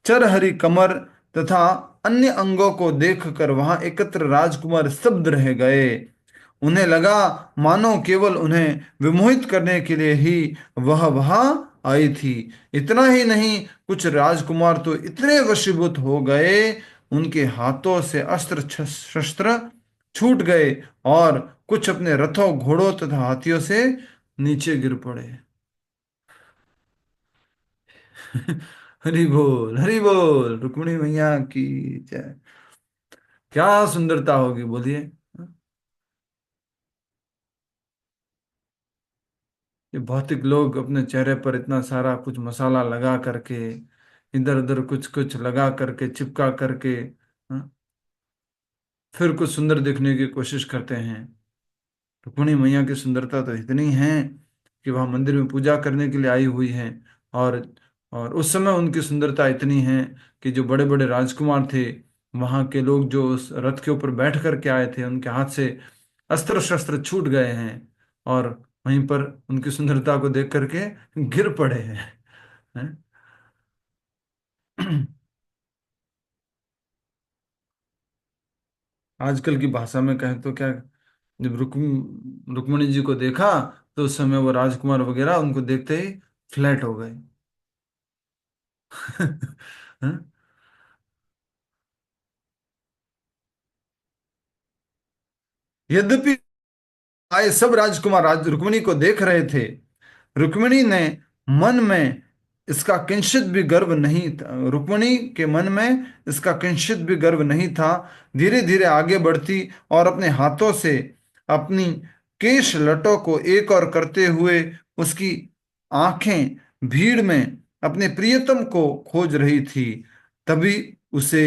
चरहरी कमर तथा अन्य अंगों को देखकर वहां एकत्र राजकुमार स्तब्ध रह गए। उन्हें लगा मानो केवल उन्हें विमोहित करने के लिए ही वह वहां आई थी। इतना ही नहीं, कुछ राजकुमार तो इतने वशीभूत हो गए, उनके हाथों से अस्त्र शस्त्र छूट गए और कुछ अपने रथों घोड़ों तथा हाथियों से नीचे गिर पड़े। हरि बोल रुक्मिणी मैया की जय। क्या सुंदरता होगी बोलिए। ये भौतिक लोग अपने चेहरे पर इतना सारा कुछ मसाला लगा करके, इधर उधर कुछ कुछ लगा करके, चिपका करके, हाँ, फिर कुछ सुंदर दिखने की कोशिश करते हैं। रुक्मिणी मैया की सुंदरता तो इतनी है कि वह मंदिर में पूजा करने के लिए आई हुई है, और और उस समय उनकी सुंदरता इतनी है कि जो बड़े बड़े राजकुमार थे, वहाँ के लोग जो उस रथ के ऊपर बैठ करके आए थे, उनके हाथ से अस्त्र शस्त्र छूट गए हैं और वहीं पर उनकी सुंदरता को देख करके गिर पड़े हैं। आजकल की भाषा में कहें तो क्या, जब रुक्मणी जी को देखा तो उस समय वो राजकुमार वगैरह उनको देखते ही फ्लैट हो गए। हाँ? यद्यपि आए सब राजकुमार रुक्मिणी को देख रहे थे, रुक्मिणी ने मन में इसका किंचित भी गर्व नहीं था, रुक्मिणी के मन में इसका किंचित भी गर्व नहीं था। धीरे धीरे आगे बढ़ती और अपने हाथों से अपनी केश लटों को एक और करते हुए उसकी आंखें भीड़ में अपने प्रियतम को खोज रही थी। तभी उसे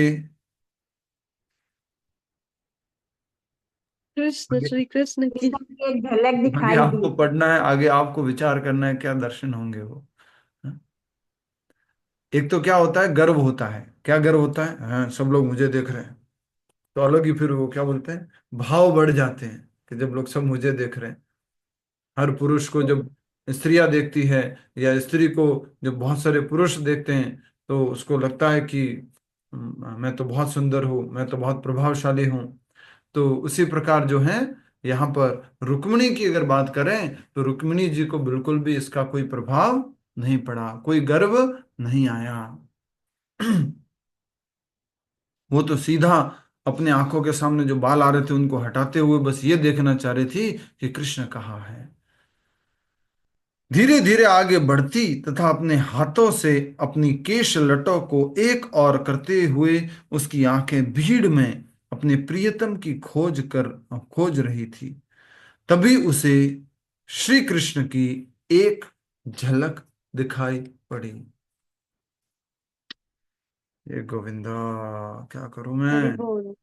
कृष्ण, श्री कृष्ण की कृष्ण की एक झलक आगे दिखाई आपको दी। पढ़ना है, आगे आपको विचार करना है क्या दर्शन होंगे वो। एक तो क्या होता है, गर्व होता है। क्या गर्व होता है? हाँ, सब लोग मुझे देख रहे हैं, तो अलग ही फिर वो क्या बोलते हैं, भाव बढ़ जाते हैं कि जब लोग सब मुझे देख रहे हैं। हर पुरुष को जब स्त्रियां देखती है, या स्त्री को जब बहुत सारे पुरुष देखते हैं, तो उसको लगता है कि मैं तो बहुत सुंदर हूँ, मैं तो बहुत प्रभावशाली हूँ। तो उसी प्रकार जो है, यहाँ पर रुक्मिणी की अगर बात करें तो रुक्मिणी जी को बिल्कुल भी इसका कोई प्रभाव नहीं पड़ा, कोई गर्व नहीं आया। वो तो सीधा अपने आंखों के सामने जो बाल आ रहे थे उनको हटाते हुए बस ये देखना चाह रही थी कि कृष्ण कहाँ है। धीरे धीरे आगे बढ़ती तथा अपने हाथों से अपनी केश लटों को एक और करते हुए उसकी आंखें भीड़ में अपने प्रियतम की खोज रही थी। तभी उसे श्री कृष्ण की एक झलक दिखाई पड़ी। ये गोविंदा, क्या करूं मैं। हरि बोल।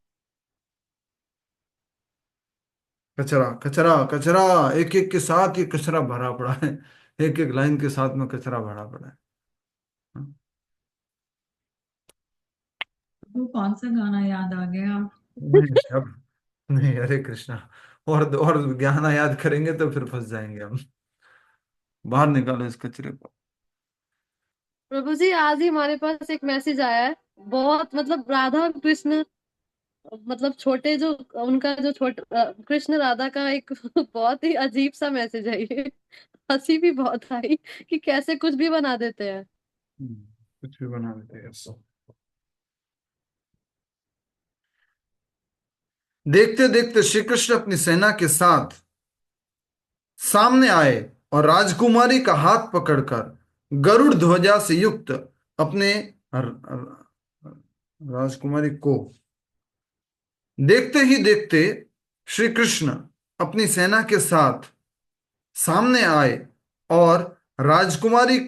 कचरा कचरा कचरा, एक एक के साथ ये कचरा भरा पड़ा है, एक एक लाइन के साथ में कचरा भरा पड़ा है। हाँ? वो कौन सा गाना याद आ गया? नहीं अब नहीं, हरे कृष्णा। और ज्ञान याद करेंगे तो फिर फंस जाएंगे हम। बाहर निकालो इस कचरे को। प्रभु जी, आज ही हमारे पास एक मैसेज आया है। बहुत मतलब राधा और कृष्ण, मतलब छोटे जो उनका जो कृष्ण राधा का एक बहुत ही अजीब सा मैसेज है ये। हंसी भी बहुत आई कि कैसे कुछ भी बना देते हैं। कुछ भी बना देते हैं। देखते देखते श्री कृष्ण अपनी सेना के साथ सामने आए और राजकुमारी का हाथ पकड़कर गरुड़ ध्वजा से युक्त अपने राजकुमारी को, देखते ही देखते श्री कृष्ण अपनी सेना के साथ सामने आए और राजकुमारी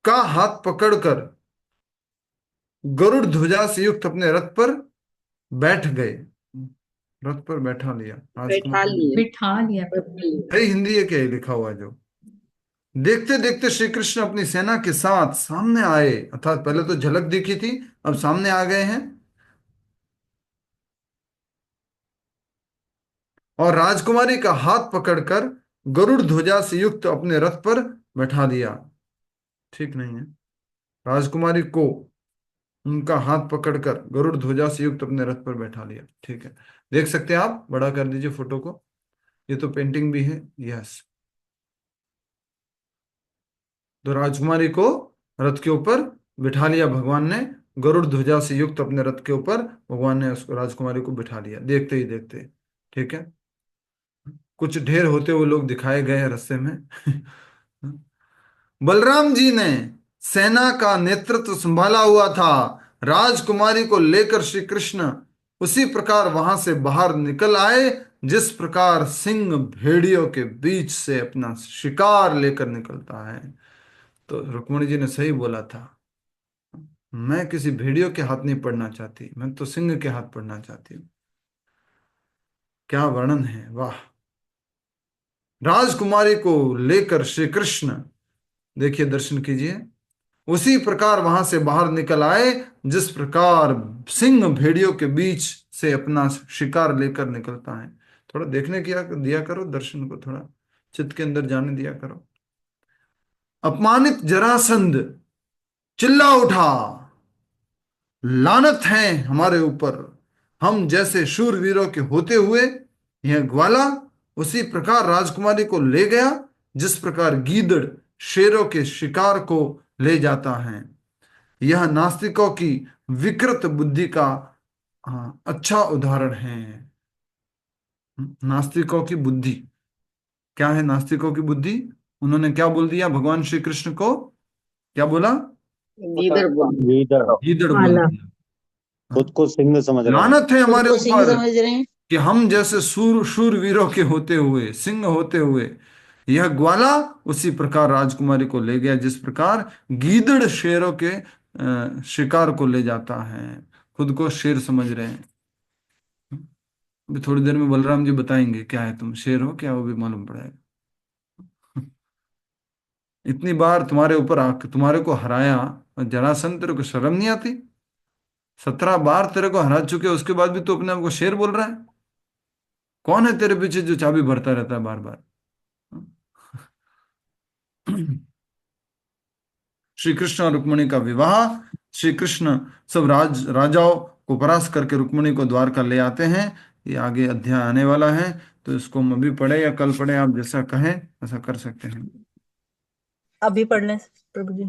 का हाथ पकड़कर गरुड़ ध्वजा से युक्त अपने रथ पर बैठ गए। रथ पर बैठा लिया बैठा राजकुमारी। लिए। बिठा लिया। अरे हिंदी है क्या, ये लिखा हुआ है जो। देखते देखते श्री कृष्ण अपनी सेना के साथ सामने आए, अर्थात पहले तो झलक दिखी थी, अब सामने आ गए हैं, और राजकुमारी का हाथ पकड़कर गरुड़ ध्वजा से युक्त अपने रथ पर बैठा दिया। ठीक नहीं है। राजकुमारी को उनका हाथ पकड़कर गरुड़ ध्वजा से युक्त अपने रथ पर बैठा लिया। ठीक है, देख सकते हैं आप, बड़ा कर दीजिए फोटो को, ये तो पेंटिंग भी है। यस, तो राजकुमारी को रथ के ऊपर बिठा लिया भगवान ने, गरुड़ ध्वजा से युक्त अपने रथ के ऊपर भगवान ने उसको, राजकुमारी को बिठा लिया देखते ही देखते। ठीक है, कुछ ढेर होते हुए लोग दिखाए गए हैं रास्ते में। बलराम जी ने सेना का नेतृत्व संभाला हुआ था। राजकुमारी को लेकर श्री कृष्ण उसी प्रकार वहां से बाहर निकल आए जिस प्रकार सिंह भेड़ियों के बीच से अपना शिकार लेकर निकलता है। तो रुक्मिणी जी ने सही बोला था, मैं किसी भेड़ियों के हाथ नहीं पड़ना चाहती, मैं तो सिंह के हाथ पड़ना चाहती हूँ। क्या वर्णन है, वाह। राजकुमारी को लेकर श्री कृष्ण, देखिए दर्शन कीजिए, उसी प्रकार वहां से बाहर निकल आए जिस प्रकार सिंह भेड़ियों के बीच से अपना शिकार लेकर निकलता है। थोड़ा देखने किया दिया करो दर्शन को, थोड़ा चित्त के अंदर जाने दिया करो। अपमानित जरासंध चिल्ला उठा, लानत है हमारे ऊपर, हम जैसे शूरवीरों के होते हुए यह ग्वाला उसी प्रकार राजकुमारी को ले गया जिस प्रकार गीदड़ शेरों के शिकार को ले जाता है। यह नास्तिकों की विकृत बुद्धि का अच्छा उदाहरण है। नास्तिकों की बुद्धि क्या है? नास्तिकों की बुद्धि, उन्होंने क्या बोल दिया भगवान श्री कृष्ण को? क्या बोला? गीदड़ बोल गीदड़ बोल दिया। खुद को सिंह समझ रहे हैं। लानत है हमारे खुद को सिंह ऊपर समझ रहे हैं। कि हम जैसे शूरवीरों के होते हुए, सिंह होते हुए, यह ग्वाला उसी प्रकार राजकुमारी को ले गया जिस प्रकार गीदड़ शेरों के शिकार को ले जाता है। खुद को शेर समझ रहे हैं। अभी थोड़ी देर में बलराम जी बताएंगे क्या है, तुम शेर हो क्या, वो भी मालूम पड़ेगा। इतनी बार तुम्हारे ऊपर तुम्हारे को हराया और जरासंध, तेरे को शर्म नहीं आती? 17 बार तेरे को हरा चुके, उसके बाद भी तू अपने आप को शेर बोल रहा है? कौन है तेरे पीछे जो चाबी भरता रहता है बार बार? श्री कृष्ण और रुक्मिणी का विवाह। श्री कृष्ण सब राजाओं को परास्त करके रुक्मिणी को द्वारका ले आते हैं। ये आगे अध्याय आने वाला है, तो इसको हम अभी पढ़े या कल पढ़े, आप जैसा कहें ऐसा कर सकते हैं। अभी पढ़ लें प्रभु जी।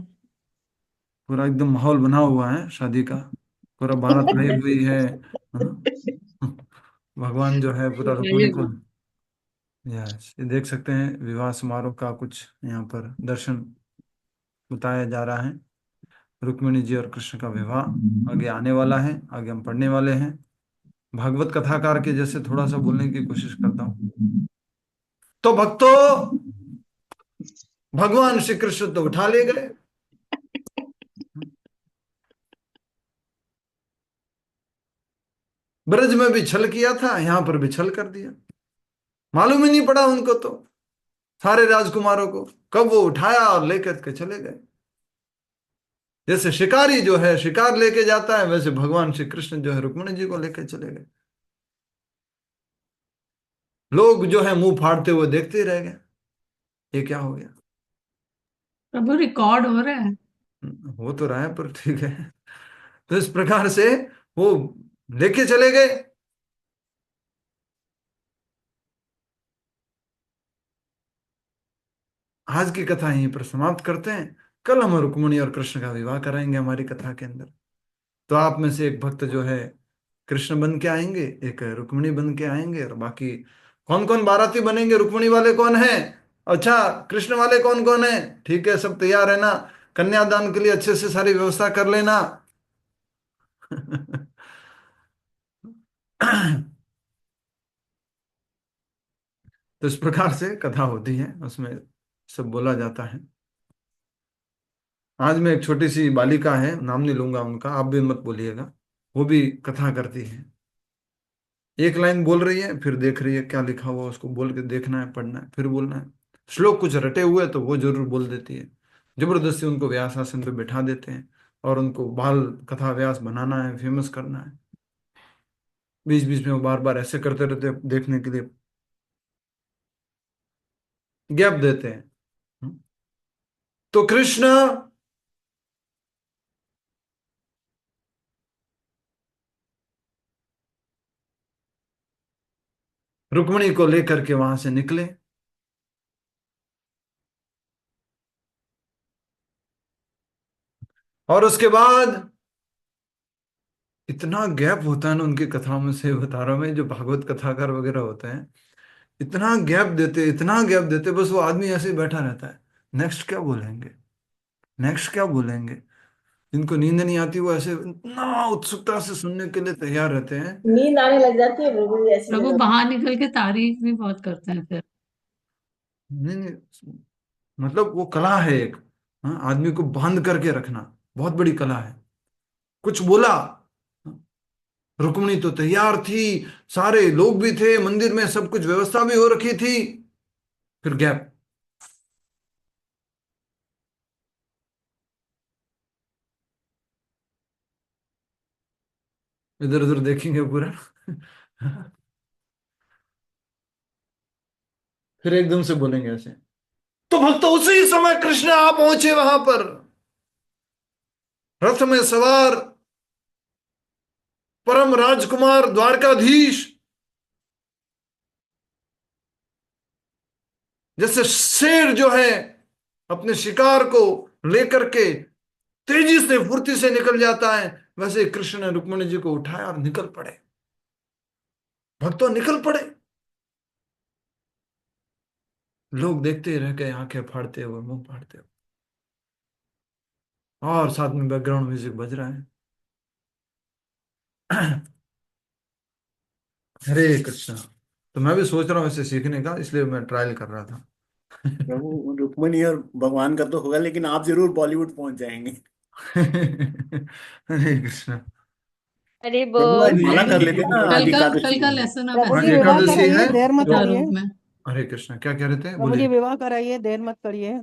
पूरा एकदम माहौल बना हुआ है शादी का, पूरा बारात आई हुई है। भगवान जो है पूरा रुक्मिणी को, यस, ये देख सकते हैं विवाह समारोह का कुछ यहाँ पर दर्शन बताया जा रहा है। रुक्मिणी जी और कृष्ण का विवाह आगे आने वाला है, आगे हम पढ़ने वाले हैं। भागवत कथाकार के जैसे थोड़ा सा बोलने की कोशिश करता हूं। तो भक्तों, भगवान श्री कृष्ण तो उठा ले गए। ब्रज में भी छल किया था, यहां पर भी छल कर दिया। मालूम ही नहीं पड़ा उनको, तो सारे राजकुमारों को कब वो उठाया और लेकर के चले गए। जैसे शिकारी जो है शिकार लेके जाता है, वैसे भगवान श्री कृष्ण जो है रुक्मिणी जी को लेकर चले गए। लोग जो है मुंह फाड़ते हुए देखते ही रह गए, ये क्या हो गया। प्रभु रिकॉर्ड हो रहा है। हो तो रहा है, पर ठीक है। तो इस प्रकार से वो लेके चले गए। आज की कथा यहीं पर समाप्त करते हैं। कल हम रुक्मिणी और कृष्ण का विवाह कराएंगे हमारी कथा के अंदर। तो आप में से एक भक्त जो है कृष्ण बन के आएंगे, एक रुक्मिणी बन के आएंगे, और बाकी कौन कौन बाराती बनेंगे, रुक्मिणी वाले कौन है, अच्छा कृष्ण वाले कौन कौन है, ठीक है, सब तैयार है ना? कन्यादान के लिए अच्छे से सारी व्यवस्था कर लेना। तो इस प्रकार से कथा होती है, उसमें सब बोला जाता है। आज में एक छोटी सी बालिका है, नाम नहीं लूंगा उनका, आप भी मत बोलिएगा, वो भी कथा करती है। एक लाइन बोल रही है, फिर देख रही है क्या लिखा हुआ, उसको बोल के देखना है, पढ़ना है, फिर बोलना है। श्लोक कुछ रटे हुए तो वो जरूर बोल देती है। जबरदस्ती उनको व्यास आसन पे बैठा देते हैं और उनको बाल कथा व्यास बनाना है, फेमस करना है। बीच बीच में वो बार बार ऐसे करते रहते हैं, देखने के लिए गैप देते हैं। तो कृष्ण रुक्मिणी को लेकर के वहां से निकले। और उसके बाद इतना गैप होता है ना उनकी कथाओं में, से बता रहा हूं मैं, जो भागवत कथाकार वगैरह होते हैं, इतना गैप देते, इतना गैप देते, बस वो आदमी ऐसे ही बैठा रहता है। नेक्स्ट क्या बोलेंगे, नेक्स्ट क्या बोलेंगे। जिनको नींद नहीं आती वो ऐसे इतना उत्सुकता से सुनने के लिए तैयार रहते हैं। नींद आने लग जाती है प्रभु जी ऐसी प्रभु जगह। बाहर निकल के तारीफ भी बहुत करते हैं फिर। नहीं नहीं, मतलब वो कला है एक, हाँ, आदमी को बांध करके रखना बहुत बड़ी कला है। कुछ बोला, रुक्मिणी तो तैयार थी, सारे लोग भी थे मंदिर में, सब कुछ व्यवस्था भी हो रखी थी, फिर गैप। इधर उधर देखेंगे पूरा। फिर एकदम से बोलेंगे ऐसे। तो भक्त उसी समय कृष्ण आ पहुंचे वहां पर, रथ में सवार, परम राजकुमार द्वारकाधीश, जैसे शेर जो है अपने शिकार को लेकर के तेजी से फुर्ती से निकल जाता है, वैसे कृष्ण ने रुक्मिणी जी को उठाया और निकल पड़े। भक्तों निकल पड़े। लोग देखते ही रह गए, आंखें फाड़ते हुए, मुंह फाड़ते हुए, और साथ में बैकग्राउंड म्यूजिक बज रहा है। हरे कृष्णा। तो मैं भी सोच रहा हूँ इसे सीखने का, इसलिए मैं ट्रायल कर रहा था। प्रभु रुक्मणी और भगवान का तो होगा, लेकिन आप जरूर बॉलीवुड पहुंच जाएंगे। हरे कृष्णा। अरे प्रभु आज बोल। माला कर लेते हैं ना, आज कल एकादशी का है। लेसन आप प्रभु आज जी विवाह एकादशी कराइए, है देर मत तो करिए। रूप में। हरे कृष्णा, क्या कह रहे थे, प्रभु जी बोलिए। विवाह कराइए, देर मत करिए।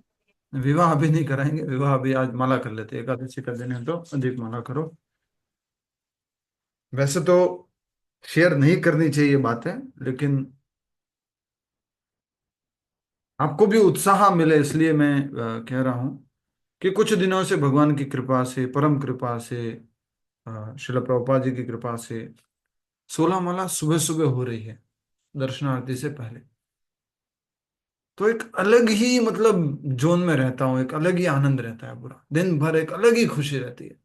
विवाह अभी नहीं कराएंगे, विवाह अभी आज माला कर लेते हैं, एकादशी का दिन है तो अधिक माला करो। वैसे तो शेयर नहीं करनी चाहिए बातें, लेकिन आपको भी उत्साह मिले इसलिए मैं कह रहा हूं कि कुछ दिनों से भगवान की कृपा से, परम कृपा से, श्रील प्रभुपाद जी की कृपा से 16 माला सुबह सुबह हो रही है दर्शनार्थी से पहले। तो एक अलग ही मतलब जोन में रहता हूँ, एक अलग ही आनंद रहता है पूरा दिन भर, एक अलग ही खुशी रहती है।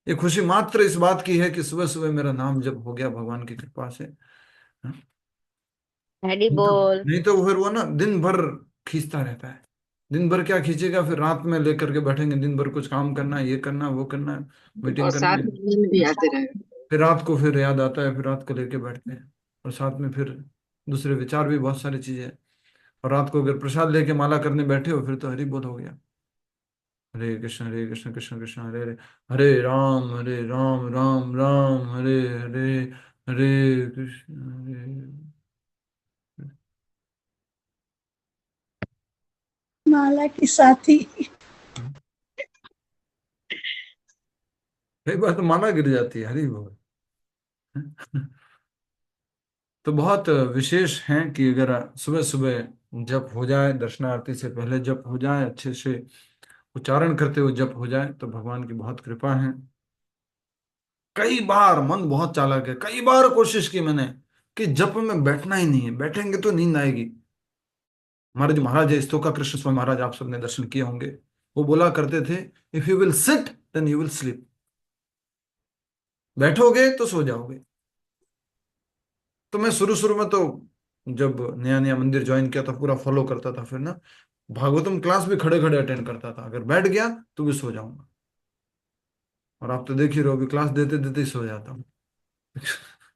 ये खुशी मात्र इस बात की है कि सुबह सुबह मेरा नाम जब हो गया भगवान की कृपा से। हरी बोल। नहीं तो फिर वो ना दिन भर खींचता रहता है। दिन भर क्या खींचेगा, फिर रात में लेकर के बैठेंगे, दिन भर कुछ काम करना है, ये करना है, वो करना है, और मीटिंग करनी साथ है। में नींद भी आते रहेगा। फिर रात को फिर याद आता है, फिर रात को लेके बैठते हैं, और साथ में फिर दूसरे विचार भी, बहुत सारी चीजें हैं। और रात को अगर प्रसाद लेके माला करने बैठे हो, फिर तो हरि बोल हो गया। हरे कृष्ण कृष्ण कृष्ण हरे हरे, हरे राम राम राम हरे हरे, हरे कृष्ण हरे। माला की साथी। कई बार तो माला गिर जाती है, हरि बोल। तो बहुत विशेष है कि अगर सुबह सुबह जप हो जाए, दर्शनार्थी से पहले जप हो जाए, अच्छे से उच्चारण करते हुए जप हो जाए, तो भगवान की बहुत कृपा है। कई बार मन बहुत चालाक है, कई बार कोशिश की मैंने कि जप में बैठना ही नहीं है, बैठेंगे तो नींद आएगी। हमारे जो महाराज है स्तोका कृष्ण स्वामी महाराज, आप सबने दर्शन किए होंगे, वो बोला करते थे, if you will sit then you will sleep. बैठोगे तो सो जाओगे। तो मैं शुरू शुरू में तो जब नया नया मंदिर ज्वाइन किया था पूरा फॉलो करता था, फिर ना भागवतम क्लास भी खड़े खड़े अटेंड करता था, अगर बैठ गया तो भी सो जाऊंगा। और आप तो देख ही रहे हो, अभी क्लास देते देते ही सो जाता हूँ।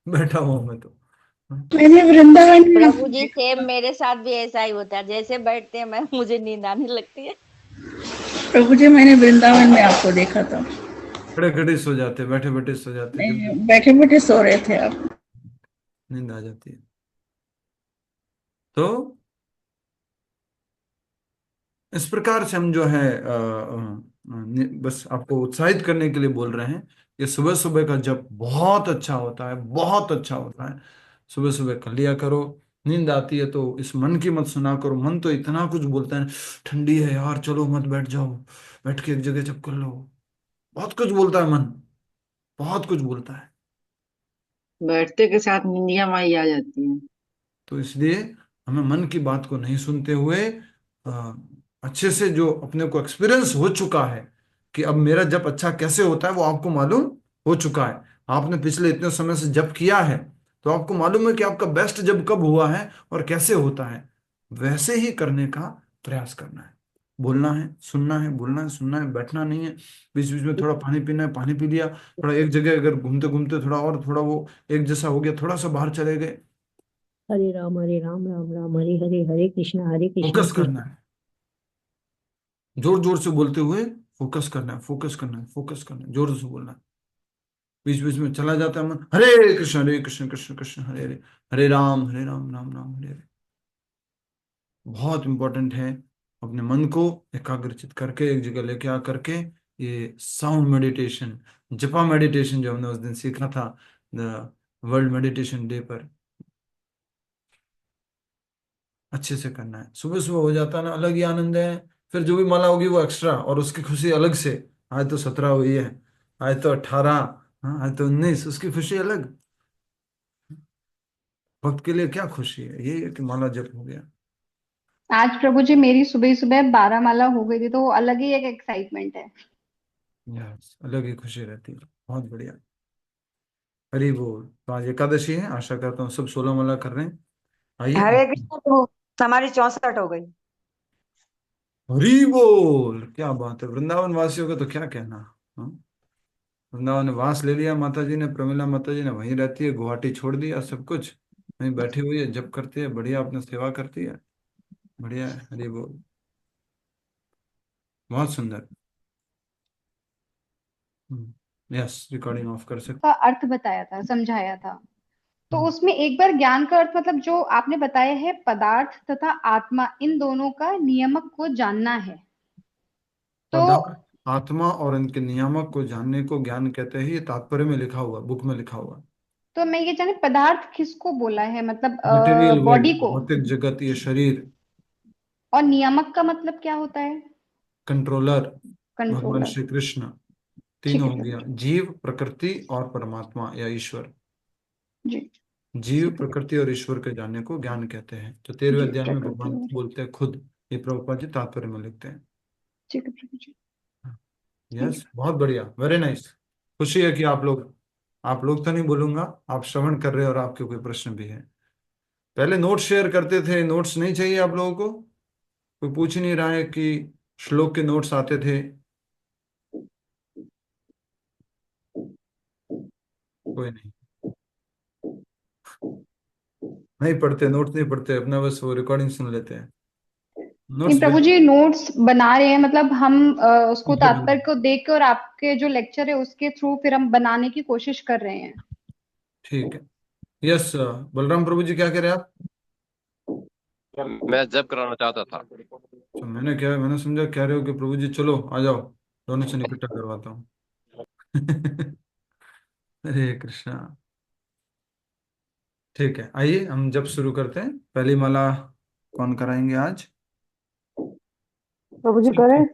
बैठा हुआ मैं तो। मैंने वृंदावन में प्रभु जी सेम मेरे साथ भी ऐसा ही होता है, जैसे बैठते हैं मैं मुझे नींद आने लगती है। प्रभु जी मैंने वृंदावन में आपको देखा था। खड़े खड़े सो जाते, बैठे बैठे सो जाते, जब बैठे बैठे सो रहे थे आप। नींद आ जाती है। तो इस प्रकार से हम जो है बस आपको उत्साहित करने के लिए बोल रहे हैं कि सुबह सुबह का जप बहुत अच्छा होता है, बहुत अच्छा होता है। सुबह सुबह कर लिया करो। नींद आती है तो इस मन की मत सुना करो, मन तो इतना कुछ बोलता है, ठंडी है यार, चलो मत बैठ जाओ, बैठ के एक जगह जप कर लो। बहुत कुछ बोलता है मन, बहुत कुछ बोलता है। बैठते के साथ निंदिया माई आ जाती है। तो इसलिए हमें मन की बात को नहीं सुनते हुए अ, अच्छे से जो अपने को एक्सपीरियंस हो चुका है कि अब मेरा जप अच्छा कैसे होता है, वो आपको मालूम हो चुका है। आपने पिछले इतने समय से जप किया है, तो आपको मालूम है कि आपका बेस्ट जब कब हुआ है और कैसे होता है। वैसे ही करने का प्रयास करना है। बोलना है, सुनना है, बोलना है, सुनना है, बैठना नहीं है। बीच बीच में थोड़ा पानी पीना है, पानी पी लिया। थोड़ा एक जगह अगर घूमते घूमते थोड़ा और थोड़ा वो एक जैसा हो गया, थोड़ा सा बाहर चले गए। हरे राम राम राम हरे हरे, हरे कृष्णा फोकस कृष्ण। करना है, जोर जोर से बोलते हुए फोकस करना है, फोकस करना है, फोकस करना है, जोर से बोलना है। बीच बीच में चला जाता है मन, हरे कृष्ण कृष्ण कृष्ण हरे हरे, हरे राम राम राम हरे हरे। बहुत इंपॉर्टेंट है अपने मन को एकाग्रचित करके एक जगह लेके आ करके ये साउंड मेडिटेशन, जपा मेडिटेशन जो हमने उस दिन सीखा था द वर्ल्ड मेडिटेशन डे पर, अच्छे से करना है। सुबह सुबह हो जाता है ना, अलग ही आनंद है। फिर जो भी माला होगी वो एक्स्ट्रा, और उसकी खुशी अलग से। आज तो 17 हुई है, आज तो 18, हाँ, आज तो 19, उसकी खुशी अलग। भक्त के लिए क्या खुशी है, ये है कि माला जप हो गया। आज प्रभु जी मेरी सुबह सुबह 12 माला हो गई थी, तो वो अलग ही एक एक्साइटमेंट है। यस, अलग ही खुशी रहती है। बहुत बढ़िया। हरी बोल। तो आज एकादशी है, आशा करता हूँ सब 16 माला कर रहे हैं। आइए हरे कृष्ण प्रभु, हमारी 64 हो गई। हरी बोल, क्या बात है। वृंदावन वासियों का तो क्या कहना। हाँ? वृंदावन ने वास ले लिया, माता जी ने, प्रमिला माता जी ने वहीं रहती है, गुवाहाटी छोड़ दिया सब कुछ, वहीं बैठी हुई है, जप करती है, बढ़िया अपने सेवा करती है। बढ़िया है, हरी बोल। बहुत सुंदर। यस, रिकॉर्डिंग ऑफ कर सकते। का अर्थ बताया था, समझाया था। तो हम्म, उसमें एक बार ज्ञान का अर्थ मतलब जो आपने बताया है, पदार्थ तथा आत्मा इन दोनों का नियमक को जानना है। तो पदार्थ, आत्मा और इनके नियामक को जानने को ज्ञान कहते हैं। ये तात्पर्य में लिखा हुआ, बुक में लिखा हुआ। तो मैं ये जाने पदार्थ किसको बोला है, मतलब मटेरियल वर्ल्ड, बॉडी को। भौतिक जगत, ये शरीर। और नियामक का मतलब क्या होता है? कंट्रोलर, भगवान कंट्रोलर। श्री कृष्ण। ठीक तीनों है हो प्रभु गया, जी। जीव, प्रकृति और परमात्मा या ईश्वर। जी। जीव, ठीक है प्रभु प्रकृति और ईश्वर के जानने को ज्ञान कहते हैं। तो 13वें जी। अध्याय में प्रकृति भगवान और बोलते हैं खुद। ये प्रभुपाद जी तात्पर्य में लिखते हैं। ठीक है प्रभु जी। थैंक यस, बहुत बढ़िया, वेरी नाइस। खुशी है कि आप लोग तो नहीं बोलूंगा, आप श्रवण कर रहे हो और आपके कोई प्रश्न भी है। पहले नोट्स शेयर करते थे, नोट्स नहीं चाहिए आप लोगों को? कोई पूछ ही नहीं रहा है कि श्लोक के नोट्स आते थे? कोई नहीं, नहीं पढ़ते, नोट्स नहीं पढ़ते, अपना बस वो रिकॉर्डिंग सुन लेते हैं। नहीं नोट्स प्रभु जी, नोट्स बना रहे हैं, मतलब हम उसको ठीक है, तात्पर्य को देख के और आपके जो लेक्चर है उसके थ्रू फिर हम बनाने की कोशिश कर रहे हैं। ठीक है। यस, बलराम प्रभु जी क्या कह रहे हैं आप? मैं जब कराना चाहता था। तो मैंने समझा कह रहे हो कि प्रभु जी चलो आ जाओ, दोनों से निपटा करवाता हूँ। हरे कृष्णा। ठीक है, आइए हम जब शुरू करते हैं। पहली माला कौन कराएंगे आज? प्रभु जी ठीक करें। है।